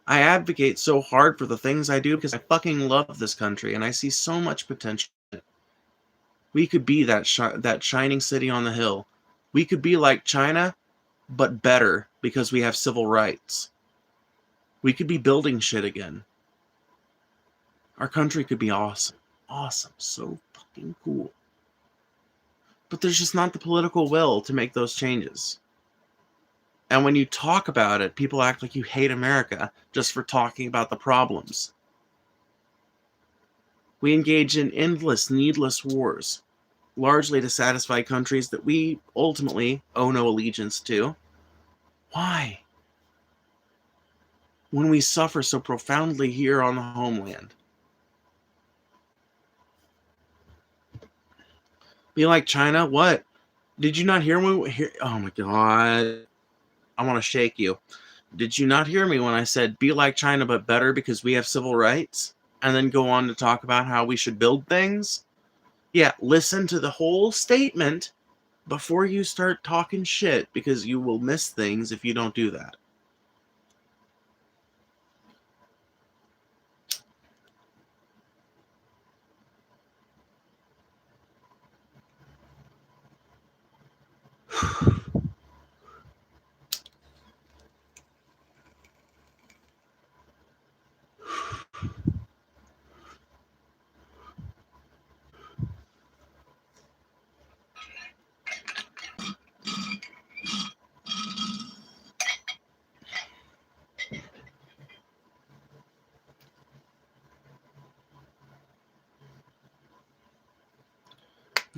[SPEAKER 1] I advocate so hard for the things I do because I fucking love this country and I see so much potential in it. We could be that shining city on the hill. We could be like China, but better because we have civil rights. We could be building shit again. Our country could be awesome. Awesome. So fucking cool. But there's just not the political will to make those changes. And when you talk about it, people act like you hate America just for talking about the problems. We engage in endless, needless wars, largely to satisfy countries that we ultimately owe no allegiance to. Why? When we suffer so profoundly here on the homeland. Be like China? What? Did you not hear me? Oh my God. I want to shake you. Did you not hear me when I said be like China but better because we have civil rights? And then go on to talk about how we should build things? Yeah, listen to the whole statement before you start talking shit because you will miss things if you don't do that.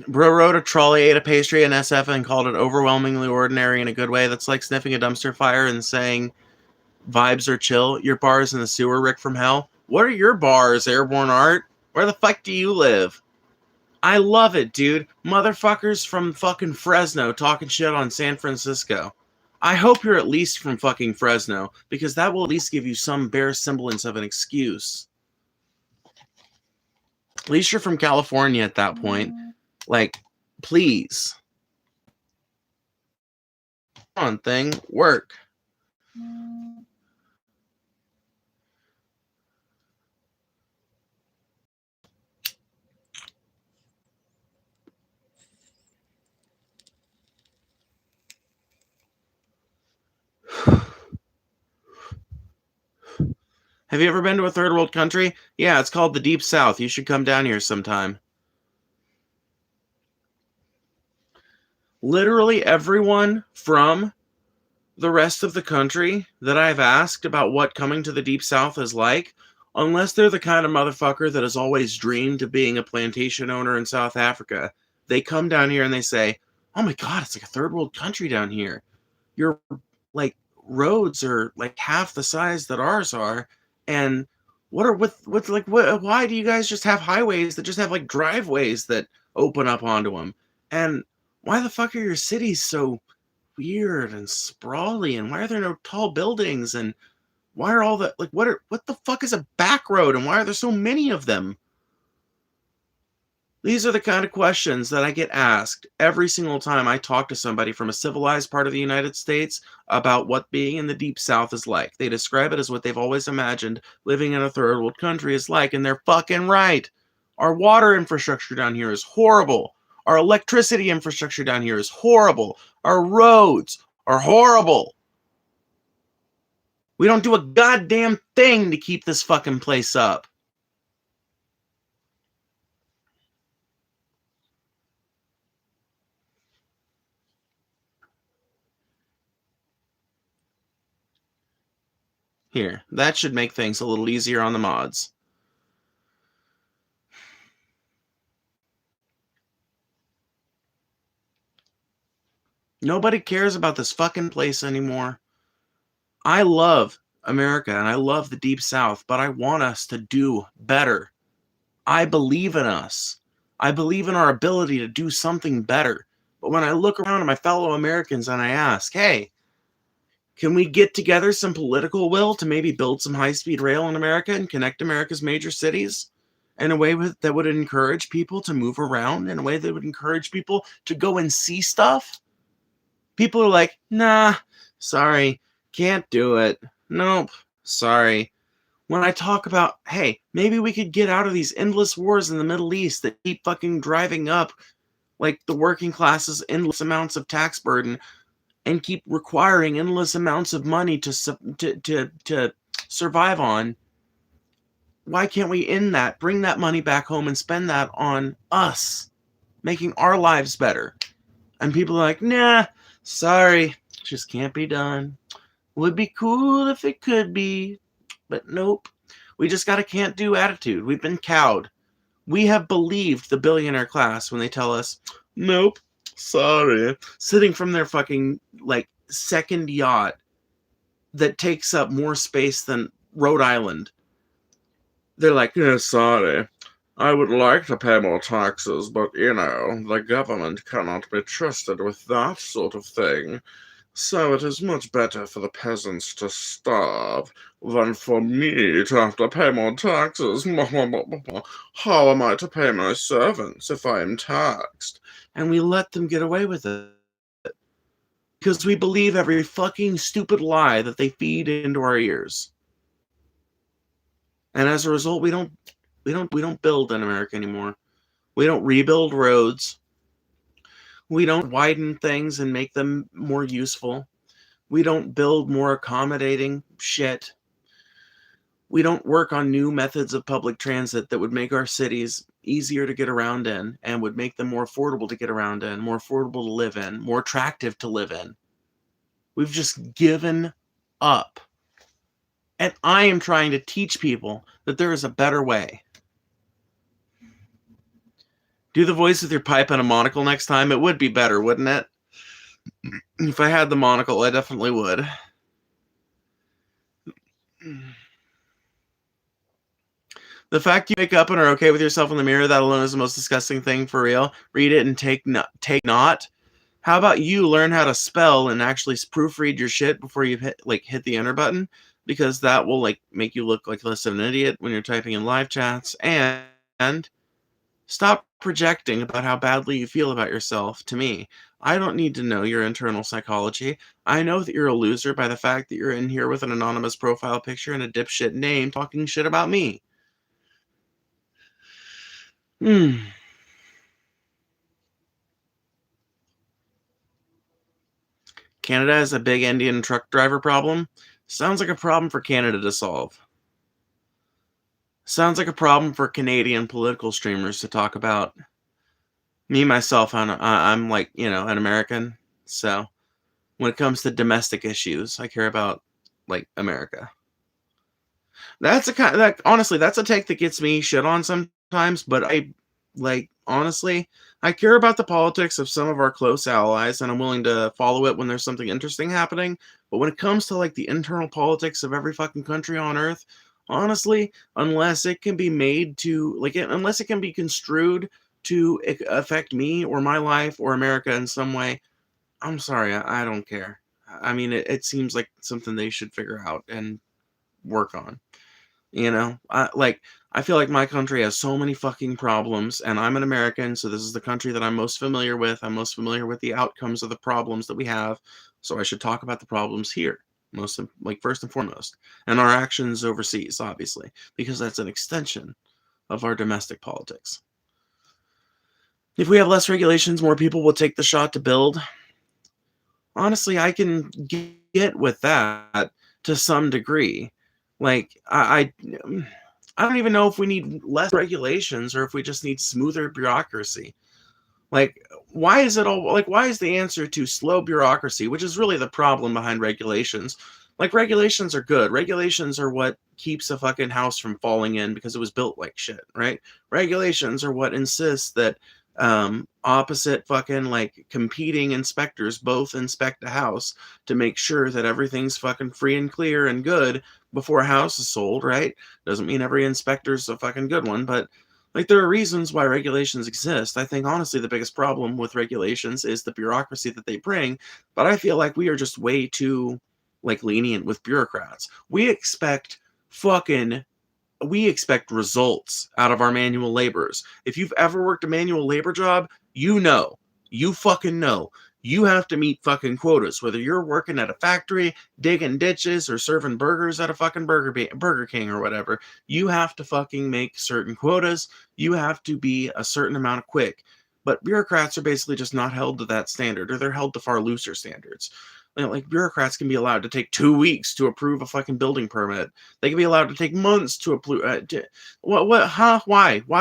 [SPEAKER 1] Bro rode a trolley, ate a pastry and SF and called it overwhelmingly ordinary in a good way. That's like sniffing a dumpster fire and saying vibes are chill. Your bar's in the sewer, Rick from hell. What are your bars, Airborne Art? Where the fuck do you live? I love it, dude. Motherfuckers from fucking Fresno talking shit on San Francisco. I hope you're at least from fucking Fresno, because that will at least give you some bare semblance of an excuse. At least you're from California at that point. Like, please. Come on, thing. Work. Have you ever been to a third world country? Yeah, it's called the Deep South. You should come down here sometime. Literally everyone from the rest of the country that I've asked about what coming to the Deep South is like Unless they're the kind of motherfucker that has always dreamed of being a plantation owner in South Africa, they come down here and they say, oh my God, it's like a third world country down here. Your like roads are like half the size that ours are. And why do you guys just have highways that just have like driveways that open up onto them? And why the fuck are your cities so weird and sprawly? And why are there no tall buildings? And why are all the like what the fuck is a back road and why are there so many of them? These are the kind of questions that I get asked every single time I talk to somebody from a civilized part of the United States about what being in the Deep South is like. They describe it as what they've always imagined living in a third world country is like, and they're fucking right. Our water infrastructure down here is horrible. Our electricity infrastructure down here is horrible. Our roads are horrible. We don't do a goddamn thing to keep this fucking place up. Here, that should make things a little easier on the mods. Nobody cares about this fucking place anymore. I love America and I love the Deep South, but I want us to do better. I believe in us. I believe in our ability to do something better. But when I look around at my fellow Americans and I ask, hey, can we get together some political will to maybe build some high-speed rail in America and connect America's major cities in a way that would encourage people to move around, in a way that would encourage people to go and see stuff? People are like, nah, sorry, can't do it. Nope, sorry. When I talk about, hey, maybe we could get out of these endless wars in the Middle East that keep fucking driving up like the working classes endless amounts of tax burden and keep requiring endless amounts of money to survive on. Why can't we end that, bring that money back home and spend that on us, making our lives better? And people are like, nah, sorry, just can't be done. Would be cool if it could be, but nope. We just got a can't do attitude. We've been cowed. We have believed the billionaire class when they tell us, nope, sorry, sitting from their fucking like second yacht that takes up more space than Rhode Island. They're like, yeah, sorry, I would like to pay more taxes, but the government cannot be trusted with that sort of thing. So it is much better for the peasants to starve than for me to have to pay more taxes. How am I to pay my servants if I am taxed? And we let them get away with it. Because we believe every fucking stupid lie that they feed into our ears. And as a result, we don't build in America anymore. We don't rebuild roads. We don't widen things and make them more useful. We don't build more accommodating shit. We don't work on new methods of public transit that would make our cities easier to get around in and would make them more affordable to get around in, more affordable to live in, more attractive to live in. We've just given up. And I am trying to teach people that there is a better way. Do the voice with your pipe and a monocle next time. It would be better, wouldn't it? If I had the monocle, I definitely would. The fact you wake up and are okay with yourself in the mirror, that alone is the most disgusting thing for real. Read it and take not. How about you learn how to spell and actually proofread your shit before you hit the enter button? Because that will make you look like less of an idiot when you're typing in live chats. And stop projecting about how badly you feel about yourself to me. I don't need to know your internal psychology. I know that you're a loser by the fact that you're in here with an anonymous profile picture and a dipshit name talking shit about me. Canada has a big Indian truck driver problem. Sounds like a problem for Canada to solve. Sounds like a problem for Canadian political streamers to talk about. Me, myself, I'm like, an American. So when it comes to domestic issues, I care about, America. That's a kind that honestly, that's a take that gets me shit on sometimes, but honestly, I care about the politics of some of our close allies, and I'm willing to follow it when there's something interesting happening. But when it comes to like the internal politics of every fucking country on earth, honestly, unless it can be made to unless it can be construed to affect me or my life or America in some way, I'm sorry, I don't care. I mean, it seems like something they should figure out and work on. I feel like my country has so many fucking problems, and I'm an American, so this is the country that I'm most familiar with. I'm most familiar with the outcomes of the problems that we have, so I should talk about the problems here, first and foremost, and our actions overseas, obviously, because that's an extension of our domestic politics. If we have less regulations, more people will take the shot to build. Honestly, I can get with that to some degree. I don't even know if we need less regulations or if we just need smoother bureaucracy. Why is the answer to slow bureaucracy, which is really the problem behind regulations? Regulations are good. Regulations are what keeps a fucking house from falling in because it was built like shit, right? Regulations are what insists that opposite fucking competing inspectors both inspect a house to make sure that everything's fucking free and clear and good before a house is sold, right? Doesn't mean every inspector's a fucking good one, but there are reasons why regulations exist. I think honestly the biggest problem with regulations is the bureaucracy that they bring, but I feel like we are just way too lenient with bureaucrats. We expect results out of our manual laborers. If you've ever worked a manual labor job, you fucking know, you have to meet fucking quotas, whether you're working at a factory, digging ditches, or serving burgers at a fucking Burger King or whatever. You have to fucking make certain quotas. You have to be a certain amount of quick. But bureaucrats are basically just not held to that standard, or they're held to far looser standards. Bureaucrats can be allowed to take 2 weeks to approve a fucking building permit. They can be allowed to take months to approve. Why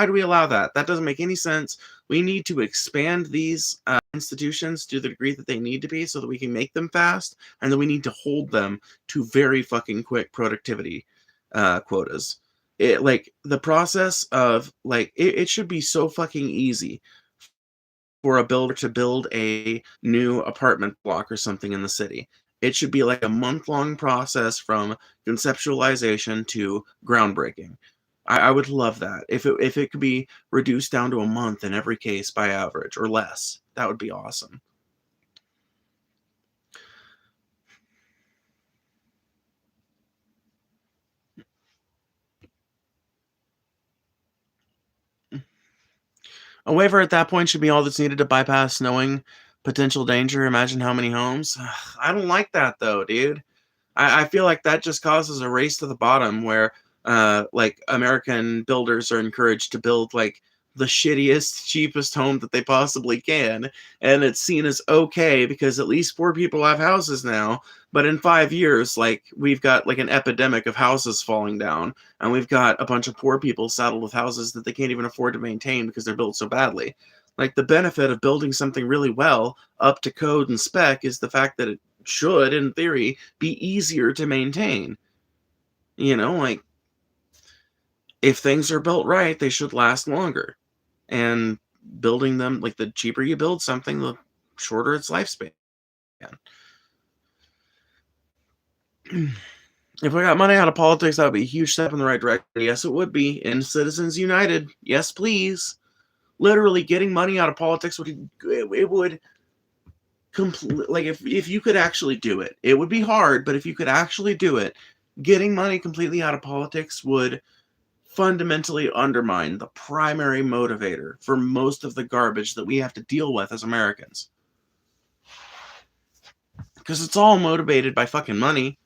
[SPEAKER 1] do we allow that? That doesn't make any sense. We need to expand these institutions to the degree that they need to be so that we can make them fast, and then we need to hold them to very fucking quick productivity quotas. The process of it should be so fucking easy for a builder to build a new apartment block or something in the city. It should be like a month-long process from conceptualization to groundbreaking. I would love that. If it could be reduced down to a month in every case by average or less, that would be awesome. A waiver at that point should be all that's needed to bypass knowing potential danger. Imagine how many homes. I don't like that though, dude. I feel like that just causes a race to the bottom where American builders are encouraged to build the shittiest, cheapest home that they possibly can, and it's seen as okay because at least poor people have houses now. But in 5 years, we've got an epidemic of houses falling down, and we've got a bunch of poor people saddled with houses that they can't even afford to maintain because they're built so badly. The benefit of building something really well up to code and spec is the fact that it should, in theory, be easier to maintain. If things are built right, they should last longer. And building them, the cheaper you build something, the shorter its lifespan. If we got money out of politics, that would be a huge step in the right direction. Yes, it would be. In Citizens United, yes, please. Literally, getting money out of politics would completely, if you could actually do it, it would be hard, but if you could actually do it, getting money completely out of politics would fundamentally undermine the primary motivator for most of the garbage that we have to deal with as Americans. Because it's all motivated by fucking money.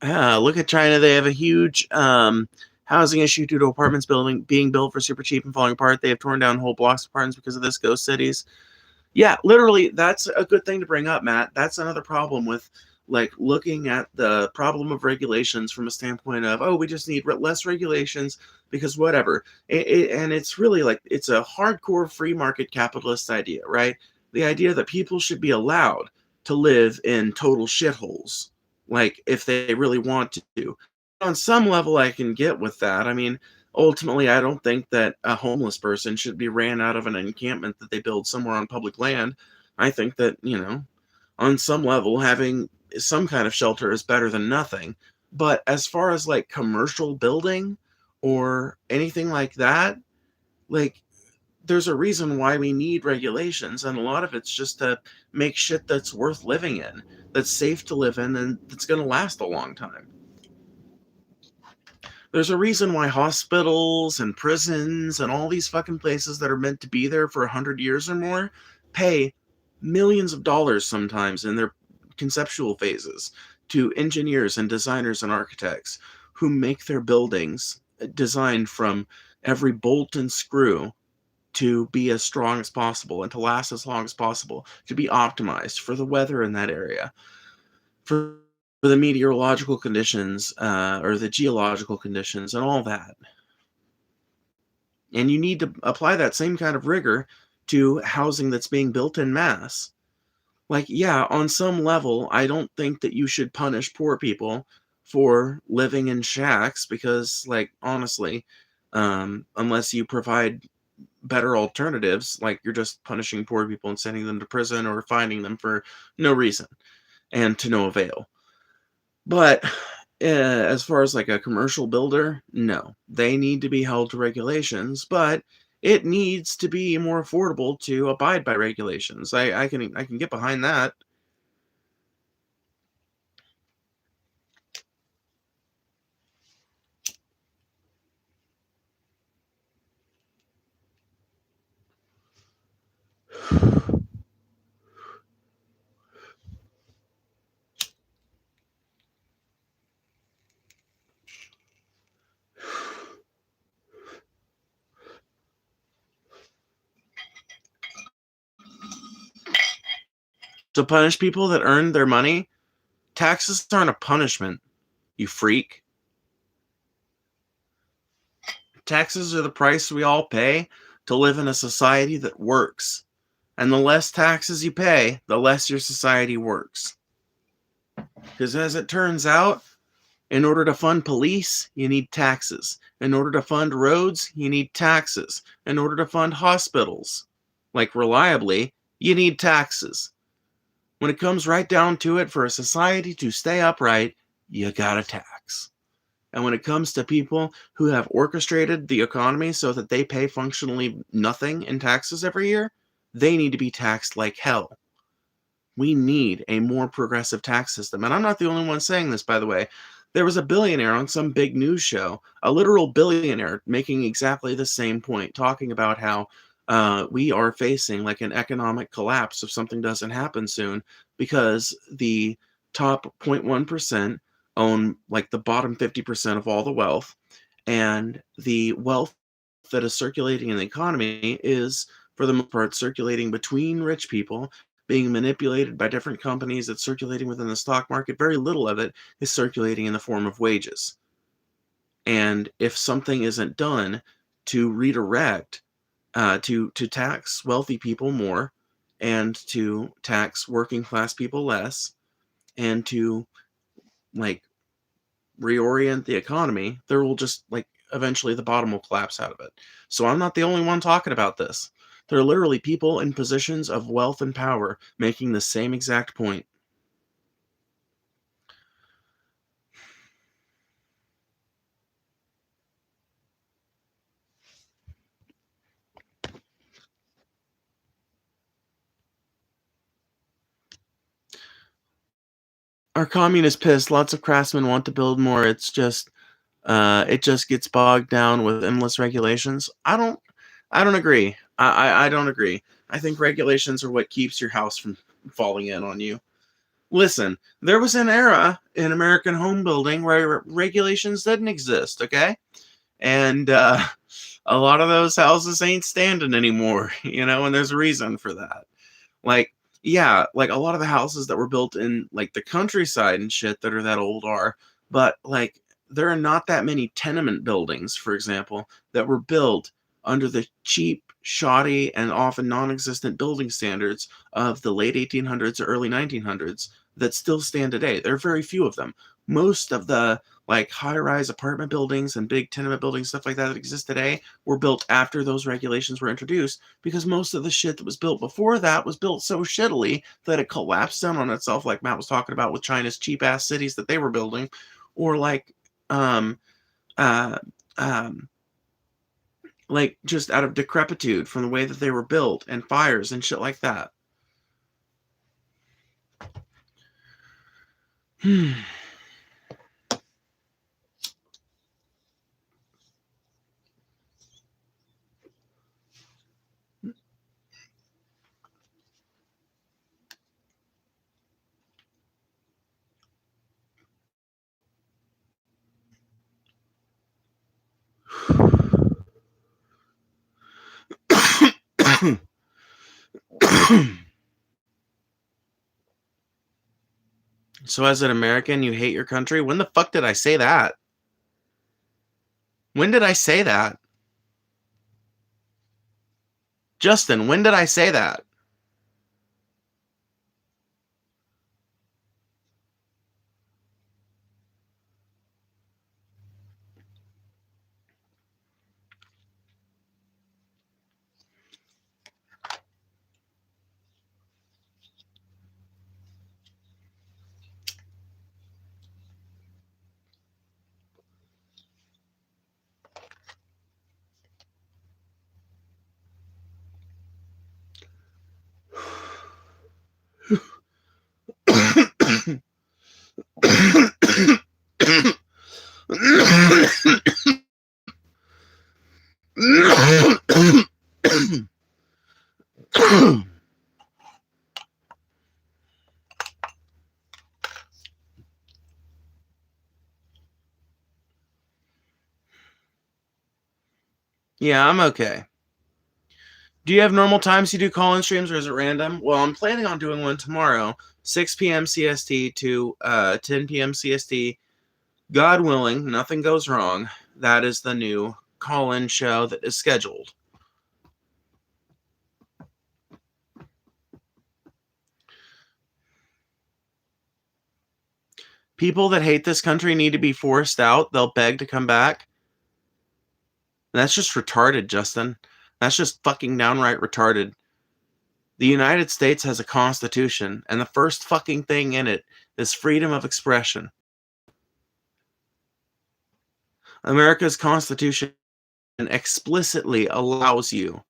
[SPEAKER 1] Look at China. They have a huge housing issue due to apartments being built for super cheap and falling apart. They have torn down whole blocks of apartments because of this. Ghost cities. Yeah, literally, that's a good thing to bring up, Matt. That's another problem with like looking at the problem of regulations from a standpoint of, oh, we just need less regulations because whatever. And it's really like it's a hardcore free market capitalist idea, right? The idea that people should be allowed to live in total shitholes, like if they really want to. On some level, I can get with that. I mean, ultimately, I don't think that a homeless person should be ran out of an encampment that they build somewhere on public land. I think that, on some level, having some kind of shelter is better than nothing. But as far as like commercial building or anything like that, like there's a reason why we need regulations, and a lot of it's just to make shit that's worth living in, that's safe to live in, and that's going to last a long time. There's a reason why hospitals and prisons and all these fucking places that are meant to be there for 100 years or more pay millions of dollars sometimes in their conceptual phases to engineers and designers and architects who make their buildings designed from every bolt and screw to be as strong as possible and to last as long as possible, to be optimized for the weather in that area, for the meteorological conditions or the geological conditions and all that. And you need to apply that same kind of rigor to housing that's being built in mass. Like, yeah, on some level, I don't think that you should punish poor people for living in shacks because, like, honestly, unless you provide better alternatives, like you're just punishing poor people and sending them to prison or fining them for no reason and to no avail. But as far as like a commercial builder, no, they need to be held to regulations, but it needs to be more affordable to abide by regulations. I can get behind that. To punish people that earn their money, taxes aren't a punishment, you freak. Taxes are the price we all pay to live in a society that works. And the less taxes you pay, the less your society works. Because as it turns out, in order to fund police, you need taxes. In order to fund roads, you need taxes. In order to fund hospitals, like reliably, you need taxes. When it comes right down to it, for a society to stay upright, you gotta tax. And when it comes to people who have orchestrated the economy so that they pay functionally nothing in taxes every year, they need to be taxed like hell. We need a more progressive tax system. And I'm not the only one saying this, by the way. There was a billionaire on some big news show, a literal billionaire, making exactly the same point, talking about how we are facing like an economic collapse if something doesn't happen soon because the top 0.1% own like the bottom 50% of all the wealth, and the wealth that is circulating in the economy is for the most part circulating between rich people, being manipulated by different companies, that's circulating within the stock market. Very little of it is circulating in the form of wages. And if something isn't done to redirect, to tax wealthy people more, and to tax working class people less, and to like reorient the economy, there will just like eventually the bottom will collapse out of it. So I'm not the only one talking about this. There are literally people in positions of wealth and power making the same exact point. Our communist pissed. Lots of craftsmen want to build more. It just gets bogged down with endless regulations. I don't agree. I don't agree. I think regulations are what keeps your house from falling in on you. Listen, there was an era in American home building where regulations didn't exist, okay? And a lot of those houses ain't standing anymore, and there's a reason for that. Like, yeah, like a lot of the houses that were built in like the countryside and shit that are that old are, but like there are not that many tenement buildings, for example, that were built under the cheap, shoddy, and often non-existent building standards of the late 1800s or early 1900s that still stand today. There are very few of them. Most of the like high-rise apartment buildings and big tenement buildings, stuff like that exist today, were built after those regulations were introduced, because most of the shit that was built before that was built so shittily that it collapsed down on itself, like Matt was talking about with China's cheap-ass cities that they were building, or um, uh, um, like just out of decrepitude from the way that they were built and fires and shit like that. So as an American, you hate your country? When the fuck did I say that? When did I say that? Justin, when did I say that? Yeah, I'm okay. Do you have normal times you do call-in streams, or is it random? Well, I'm planning on doing one tomorrow, 6 p.m. CST to 10 p.m. CST. God willing, nothing goes wrong. That is the new call-in show that is scheduled. People that hate this country need to be forced out. They'll beg to come back. That's just retarded, Justin. That's just fucking downright retarded. The United States has a constitution, and the first fucking thing in it is freedom of expression. America's constitution explicitly allows you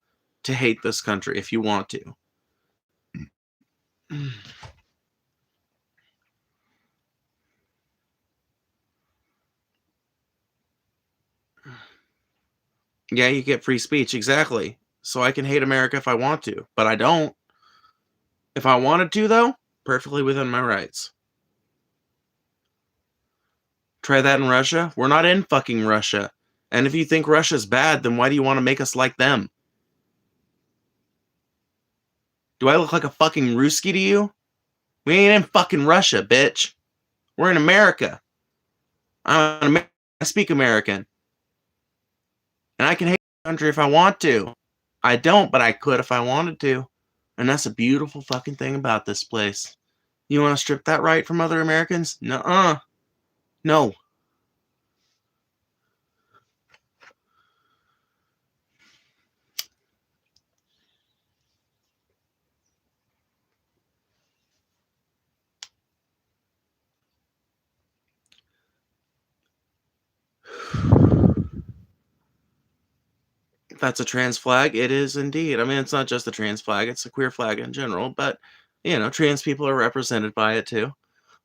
[SPEAKER 1] to hate this country if you want to. Yeah, you get free speech, exactly. So I can hate America if I want to, but I don't. If I wanted to, though, perfectly within my rights. Try that in Russia? We're not in fucking Russia. And if you think Russia's bad, then why do you want to make us like them? Do I look like a fucking Ruski to you? We ain't in fucking Russia, bitch. We're in America. I speak American. And I can hate the country if I want to. I don't, but I could if I wanted to. And that's a beautiful fucking thing about this place. You want to strip that right from other Americans? Nuh-uh. No. That's a trans flag. It is indeed. I mean, it's not just a trans flag, it's a queer flag in general, but, trans people are represented by it too.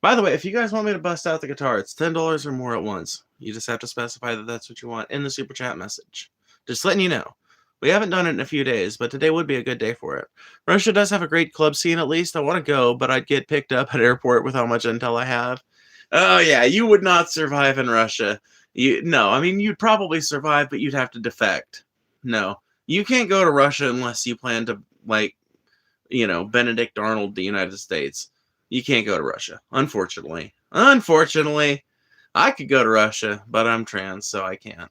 [SPEAKER 1] By the way, if you guys want me to bust out the guitar, it's $10 or more at once. You just have to specify that that's what you want in the super chat message. Just letting you know. We haven't done it in a few days, but today would be a good day for it. Russia does have a great club scene, at least. I want to go, but I'd get picked up at airport with how much intel I have. Oh, yeah, you would not survive in Russia. No, I mean, you'd probably survive, but you'd have to defect. No, you can't go to Russia unless you plan to, Benedict Arnold, the United States. You can't go to Russia, unfortunately. Unfortunately, I could go to Russia, but I'm trans, so I can't.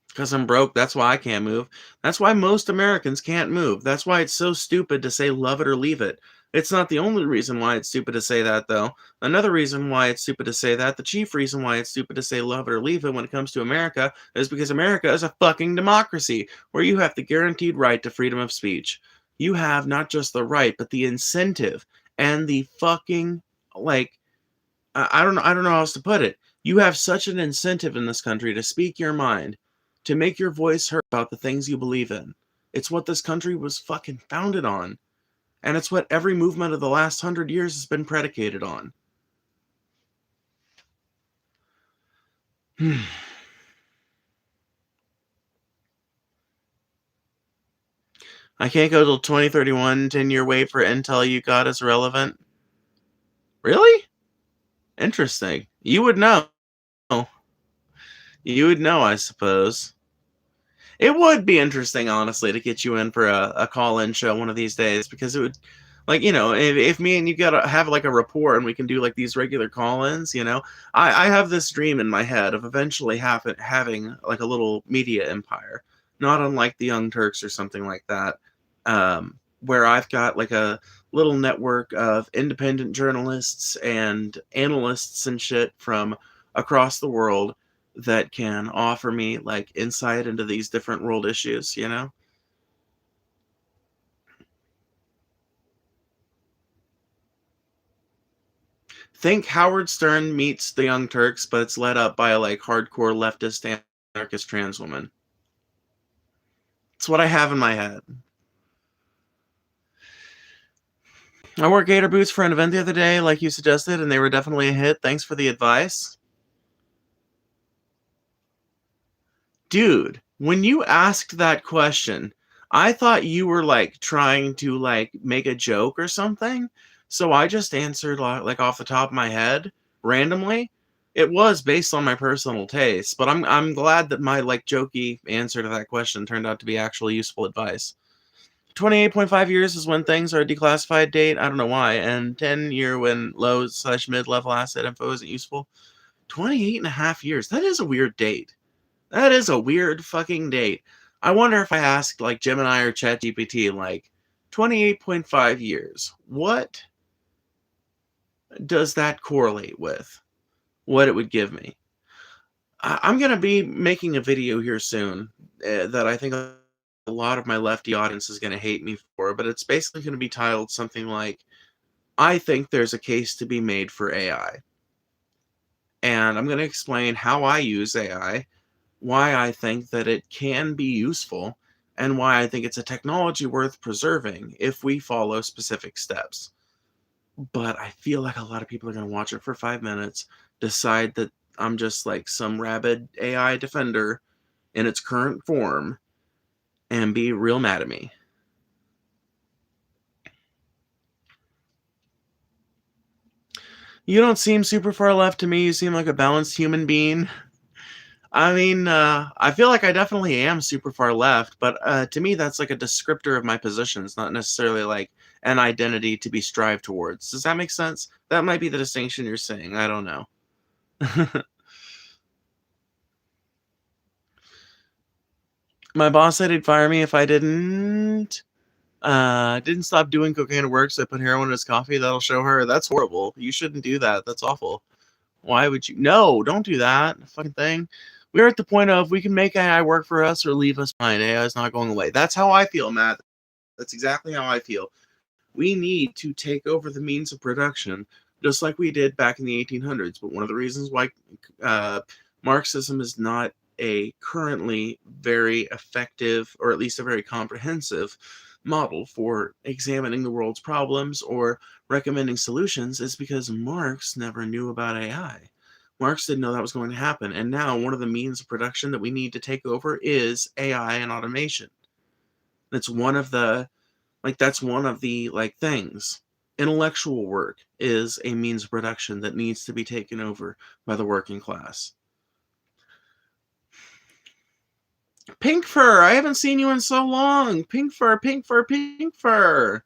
[SPEAKER 1] Because I'm broke, that's why I can't move. That's why most Americans can't move. That's why it's so stupid to say love it or leave it. It's not the only reason why it's stupid to say that, though. Another reason why it's stupid to say that, the chief reason why it's stupid to say love it or leave it when it comes to America, is because America is a fucking democracy where you have the guaranteed right to freedom of speech. You have not just the right, but the incentive and the fucking, like, I don't know how else to put it. You have such an incentive in this country to speak your mind, to make your voice heard about the things you believe in. It's what this country was fucking founded on. And it's what every movement of the last 100 years has been predicated on. I can't go till 2031, 10-year wait for Intel you got is relevant. Really? Interesting. You would know. You would know, I suppose. It would be interesting, honestly, to get you in for a call-in show one of these days, because it would, like, if me and you gotta have like a rapport and we can do like these regular call-ins, I have this dream in my head of eventually having like a little media empire, not unlike the Young Turks or something like that, where I've got like a little network of independent journalists and analysts and shit from across the world that can offer me like insight into these different world issues. Think Howard Stern meets the Young Turks, but it's led up by a like hardcore leftist anarchist trans woman. It's what I have in my head. I wore gator boots for an event the other day, like you suggested, and they were definitely a hit. Thanks for the advice. Dude, when you asked that question, I thought you were like trying to like make a joke or something. So I just answered like off the top of my head randomly. It was based on my personal taste, but I'm glad that my like jokey answer to that question turned out to be actually useful advice. 28.5 years is when things are a declassified date. I don't know why. And 10-year when low/mid-level asset info isn't useful. 28.5 years. That is a weird date. That is a weird fucking date. I wonder if I asked like Gemini or ChatGPT like 28.5 years, what does that correlate with? What it would give me. I'm going to be making a video here soon that I think a lot of my lefty audience is going to hate me for, but it's basically going to be titled something like, I think there's a case to be made for AI. And I'm going to explain how I use AI, why I think that it can be useful, and why I think it's a technology worth preserving if we follow specific steps. But I feel like a lot of people are going to watch it for 5 minutes, decide that I'm just like some rabid AI defender in its current form, and be real mad at me. You don't seem super far left to me. You seem like a balanced human being. I mean, I feel like I definitely am super far left, but to me, that's like a descriptor of my positions, not necessarily like an identity to be strived towards. Does that make sense? That might be the distinction you're saying. I don't know. My boss said he'd fire me if I didn't stop doing cocaine at work, so I put heroin in his coffee. That'll show her. That's horrible. You shouldn't do that. That's awful. Why would you? No, don't do that fucking thing. We're at the point of we can make AI work for us or leave us behind. AI is not going away. That's how I feel, Matt. That's exactly how I feel. We need to take over the means of production, just like we did back in the 1800s. But one of the reasons why Marxism is not a currently very effective, or at least a very comprehensive model for examining the world's problems or recommending solutions is because Marx never knew about AI. Marx didn't know that was going to happen. And now one of the means of production that we need to take over is AI and automation. That's one of the like things. Intellectual work is a means of production that needs to be taken over by the working class. Pink Fur, I haven't seen you in so long. Pink Fur, Pink Fur, Pink Fur.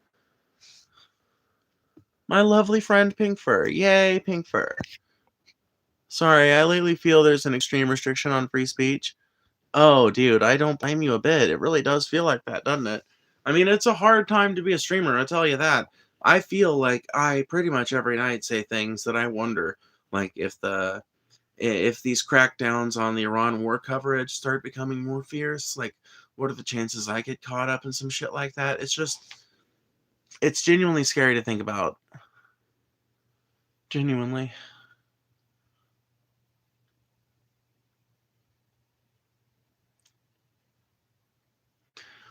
[SPEAKER 1] My lovely friend Pink Fur. Yay, Pink Fur. Sorry, I lately feel there's an extreme restriction on free speech. Oh, dude, I don't blame you a bit. It really does feel like that, doesn't it? I mean, it's a hard time to be a streamer, I'll tell you that. I feel like I pretty much every night say things that I wonder, like if these crackdowns on the Iran war coverage start becoming more fierce, like what are the chances I get caught up in some shit like that? It's genuinely scary to think about. Genuinely.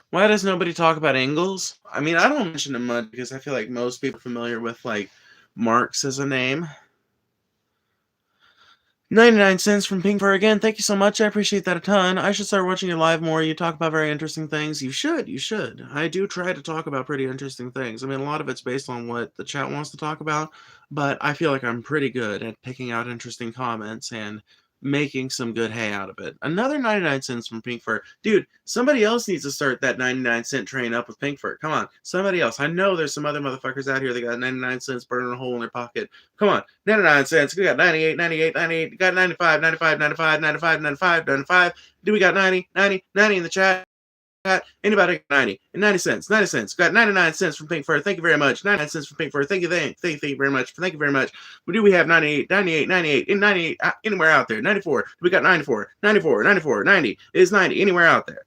[SPEAKER 1] Why does nobody talk about Engels? I mean, I don't mention him much because I feel like most people are familiar with like Marx as a name. 99 cents from Pink Fur again. Thank you so much. I appreciate that a ton. I should start watching you live more. You talk about very interesting things. You should. You should. I do try to talk about pretty interesting things. I mean, a lot of it's based on what the chat wants to talk about, but I feel like I'm pretty good at picking out interesting comments and making some good hay out of it. Another 99 cents from Pink Fur. Dude, somebody else needs to start that 99-cent train up with Pink Fur. Come on. Somebody else. I know there's some other motherfuckers out here that got 99 cents burning a hole in their pocket. Come on. 99 cents. We got 98, 98, 98. We got 95, 95, 95, 95, 95, 95. Do we got 90, 90, 90 in the chat? Anybody got 90? 90 cents. 90 cents. Got 99 cents from Pink Fur. Thank you very much. 99 cents from Pink Fur. Thank you. Thank you very much. Thank you very much. Do we have 98, 98, 98, 98, anywhere out there? 94. We got 94, 94, 94, 90. Is 90 anywhere out there?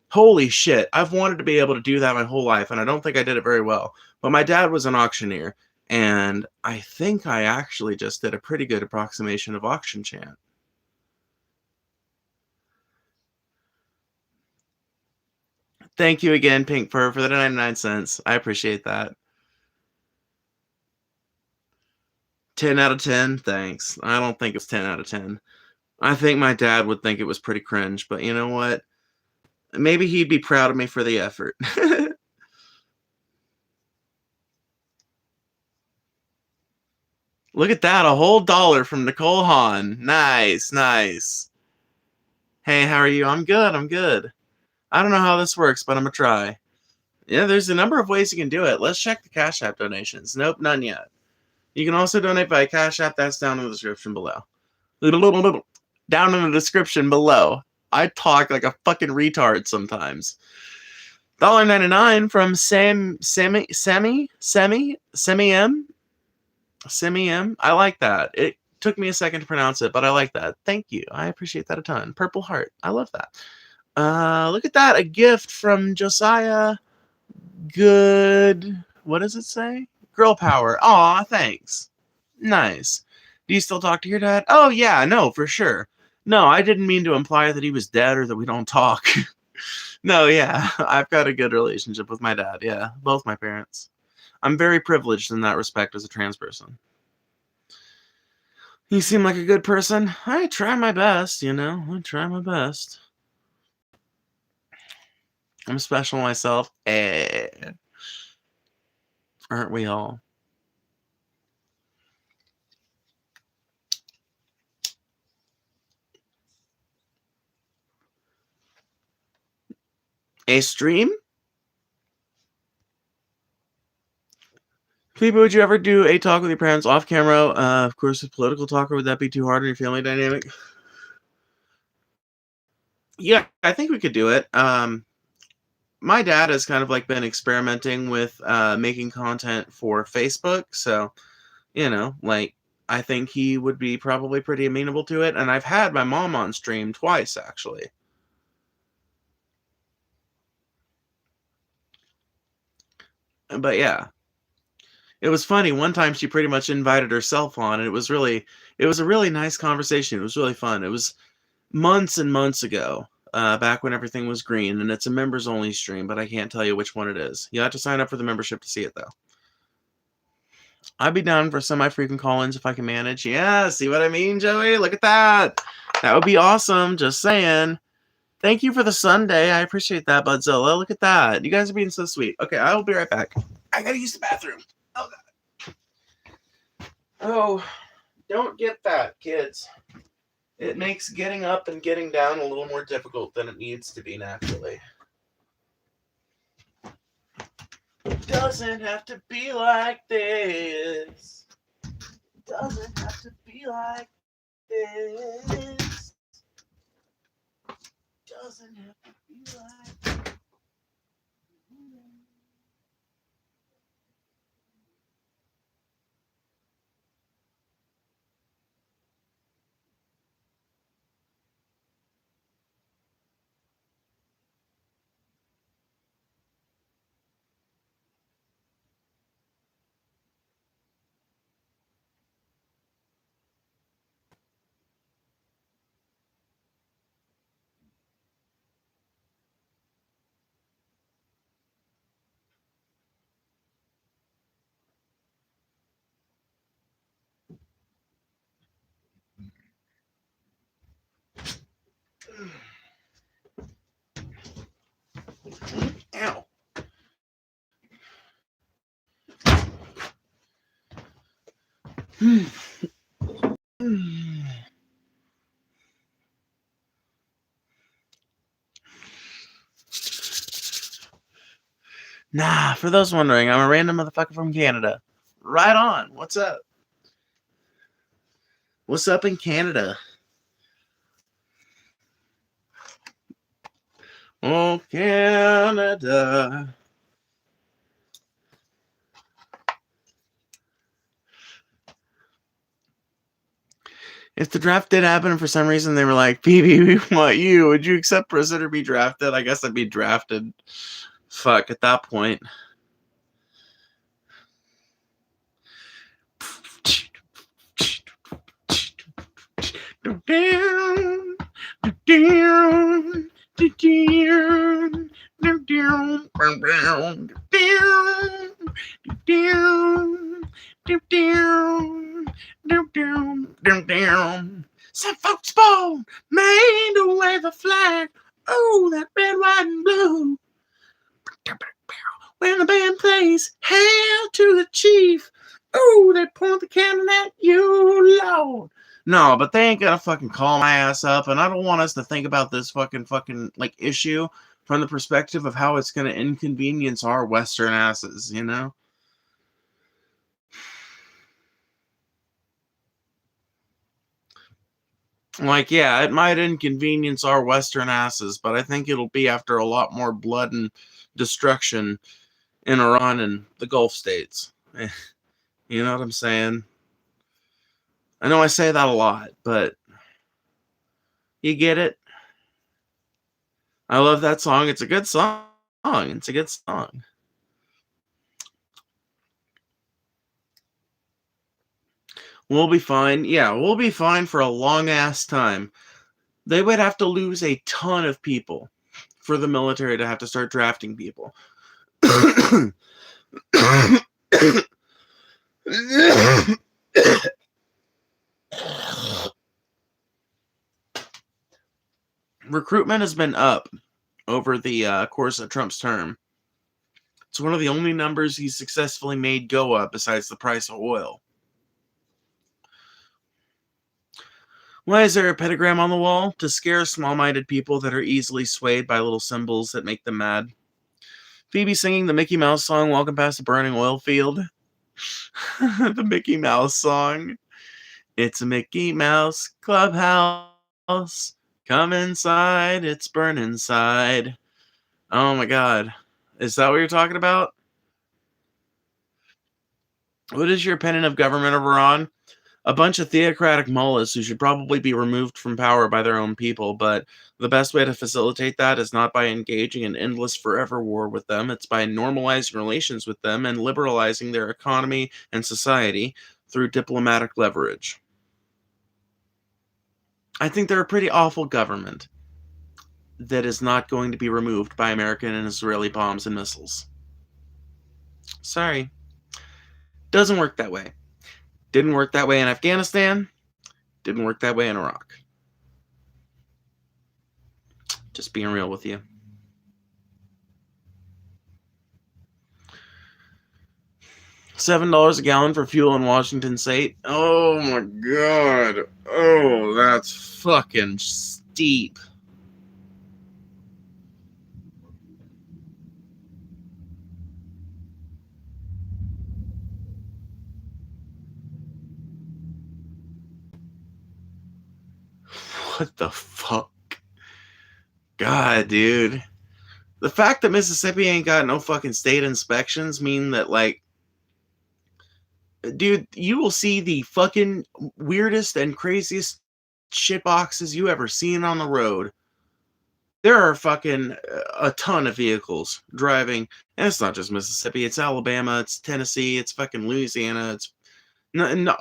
[SPEAKER 1] Holy shit. I've wanted to be able to do that my whole life, and I don't think I did it very well. But my dad was an auctioneer, and I think I actually just did a pretty good approximation of auction chant. Thank you again, Pink Fur, for the 99 cents. I appreciate that. 10 out of 10? Thanks. I don't think it's 10 out of 10. I think my dad would think it was pretty cringe, but you know what? Maybe he'd be proud of me for the effort. Look at that, a whole dollar from Nicole Hahn. Nice, nice. Hey, how are you? I'm good, I'm good. I don't know how this works, but I'm gonna try. Yeah, there's a number of ways you can do it. Let's check the Cash App donations. Nope, none yet. You can also donate by Cash App. That's down in the description below. Down in the description below. I talk like a fucking retard sometimes. $1.99 from Semi M. I like that. It took me a second to pronounce it, but I like that. Thank you. I appreciate that a ton. Purple Heart. I love that. Look at that. A gift from Josiah. Good. What does it say? Girl power. Aw, thanks. Nice. Do you still talk to your dad? Oh, yeah, no, for sure. No, I didn't mean to imply that he was dead or that we don't talk. No, yeah, I've got a good relationship with my dad. Yeah, both my parents. I'm very privileged in that respect as a trans person. You seem like a good person. I try my best, you know. I try my best. I'm special myself. Aren't we all? A stream? Phoebe, would you ever do a talk with your parents off camera? Of course, with political talk, or would that be too hard on your family dynamic? Yeah, I think we could do it. My dad has kind of like been experimenting with making content for Facebook, so you know, like I think he would be probably pretty amenable to it. And I've had my mom on stream twice actually. But yeah, it was funny. One time she pretty much invited herself on, and it was a really nice conversation. It was really fun. It was months and months ago, back when everything was green, and it's a members only stream, but I can't tell you which one it is. You have to sign up for the membership to see it though. I'd be down for semi-frequent call-ins if I can manage. Yeah, see what I mean, Joey? Look at that. That would be awesome. Just saying. Thank you for the Sunday. I appreciate that, Budzilla. Look at that. You guys are being so sweet. Okay, I will be right back. I gotta use the bathroom. Oh, God. Oh, don't get that, kids. it makes getting up and getting down a little more difficult than it needs to be naturally. Doesn't have to be like this. Doesn't have to be like this. Doesn't have to be like this. Ow. Nah, for those wondering, I'm a random motherfucker from Canada. Right on. What's up? What's up in Canada? Oh, Canada. If the draft did happen and for some reason they were like, Phoebe, we want you, would you accept president or be drafted? I guess I'd be drafted. Fuck, at that point. Some folks born made to wave a flag. Oh, that red, white, and blue. When the band plays Hail to the Chief, oh, they point the cannon at you, Lord. No, but they ain't gonna fucking call my ass up, and I don't want us to think about this fucking like issue from the perspective of how it's gonna inconvenience our Western asses, you know? Like, yeah, it might inconvenience our Western asses, but I think it'll be after a lot more blood and destruction in Iran and the Gulf states. You know what I'm saying? I know I say that a lot, but you get it? I love that song. It's a good song. It's a good song. We'll be fine. Yeah, we'll be fine for a long ass time. They would have to lose a ton of people for the military to have to start drafting people. Recruitment has been up over the course of Trump's term. It's one of the only numbers he's successfully made go up besides the price of oil. Why is there a pentagram on the wall? To scare small-minded people that are easily swayed by little symbols that make them mad. Phoebe singing the Mickey Mouse song, Walking Past a Burning Oil Field. The Mickey Mouse song. It's a Mickey Mouse clubhouse. Come inside, it's burning inside. Oh my god. Is that what you're talking about? What is your opinion of government of Iran? A bunch of theocratic mullahs who should probably be removed from power by their own people, but the best way to facilitate that is not by engaging in endless forever war with them. It's by normalizing relations with them and liberalizing their economy and society through diplomatic leverage. I think they're a pretty awful government that is not going to be removed by American and Israeli bombs and missiles. Sorry. Doesn't work that way. Didn't work that way in Afghanistan. Didn't work that way in Iraq. Just being real with you. $7 a gallon for fuel in Washington State. Oh my god. Oh, that's fucking steep. What the fuck? God, dude. The fact that Mississippi ain't got no fucking state inspections mean that, like, dude, you will see the fucking weirdest and craziest shit boxes you ever seen on the road. There are fucking a ton of vehicles driving, and it's not just Mississippi, it's Alabama, it's Tennessee, it's fucking Louisiana, it's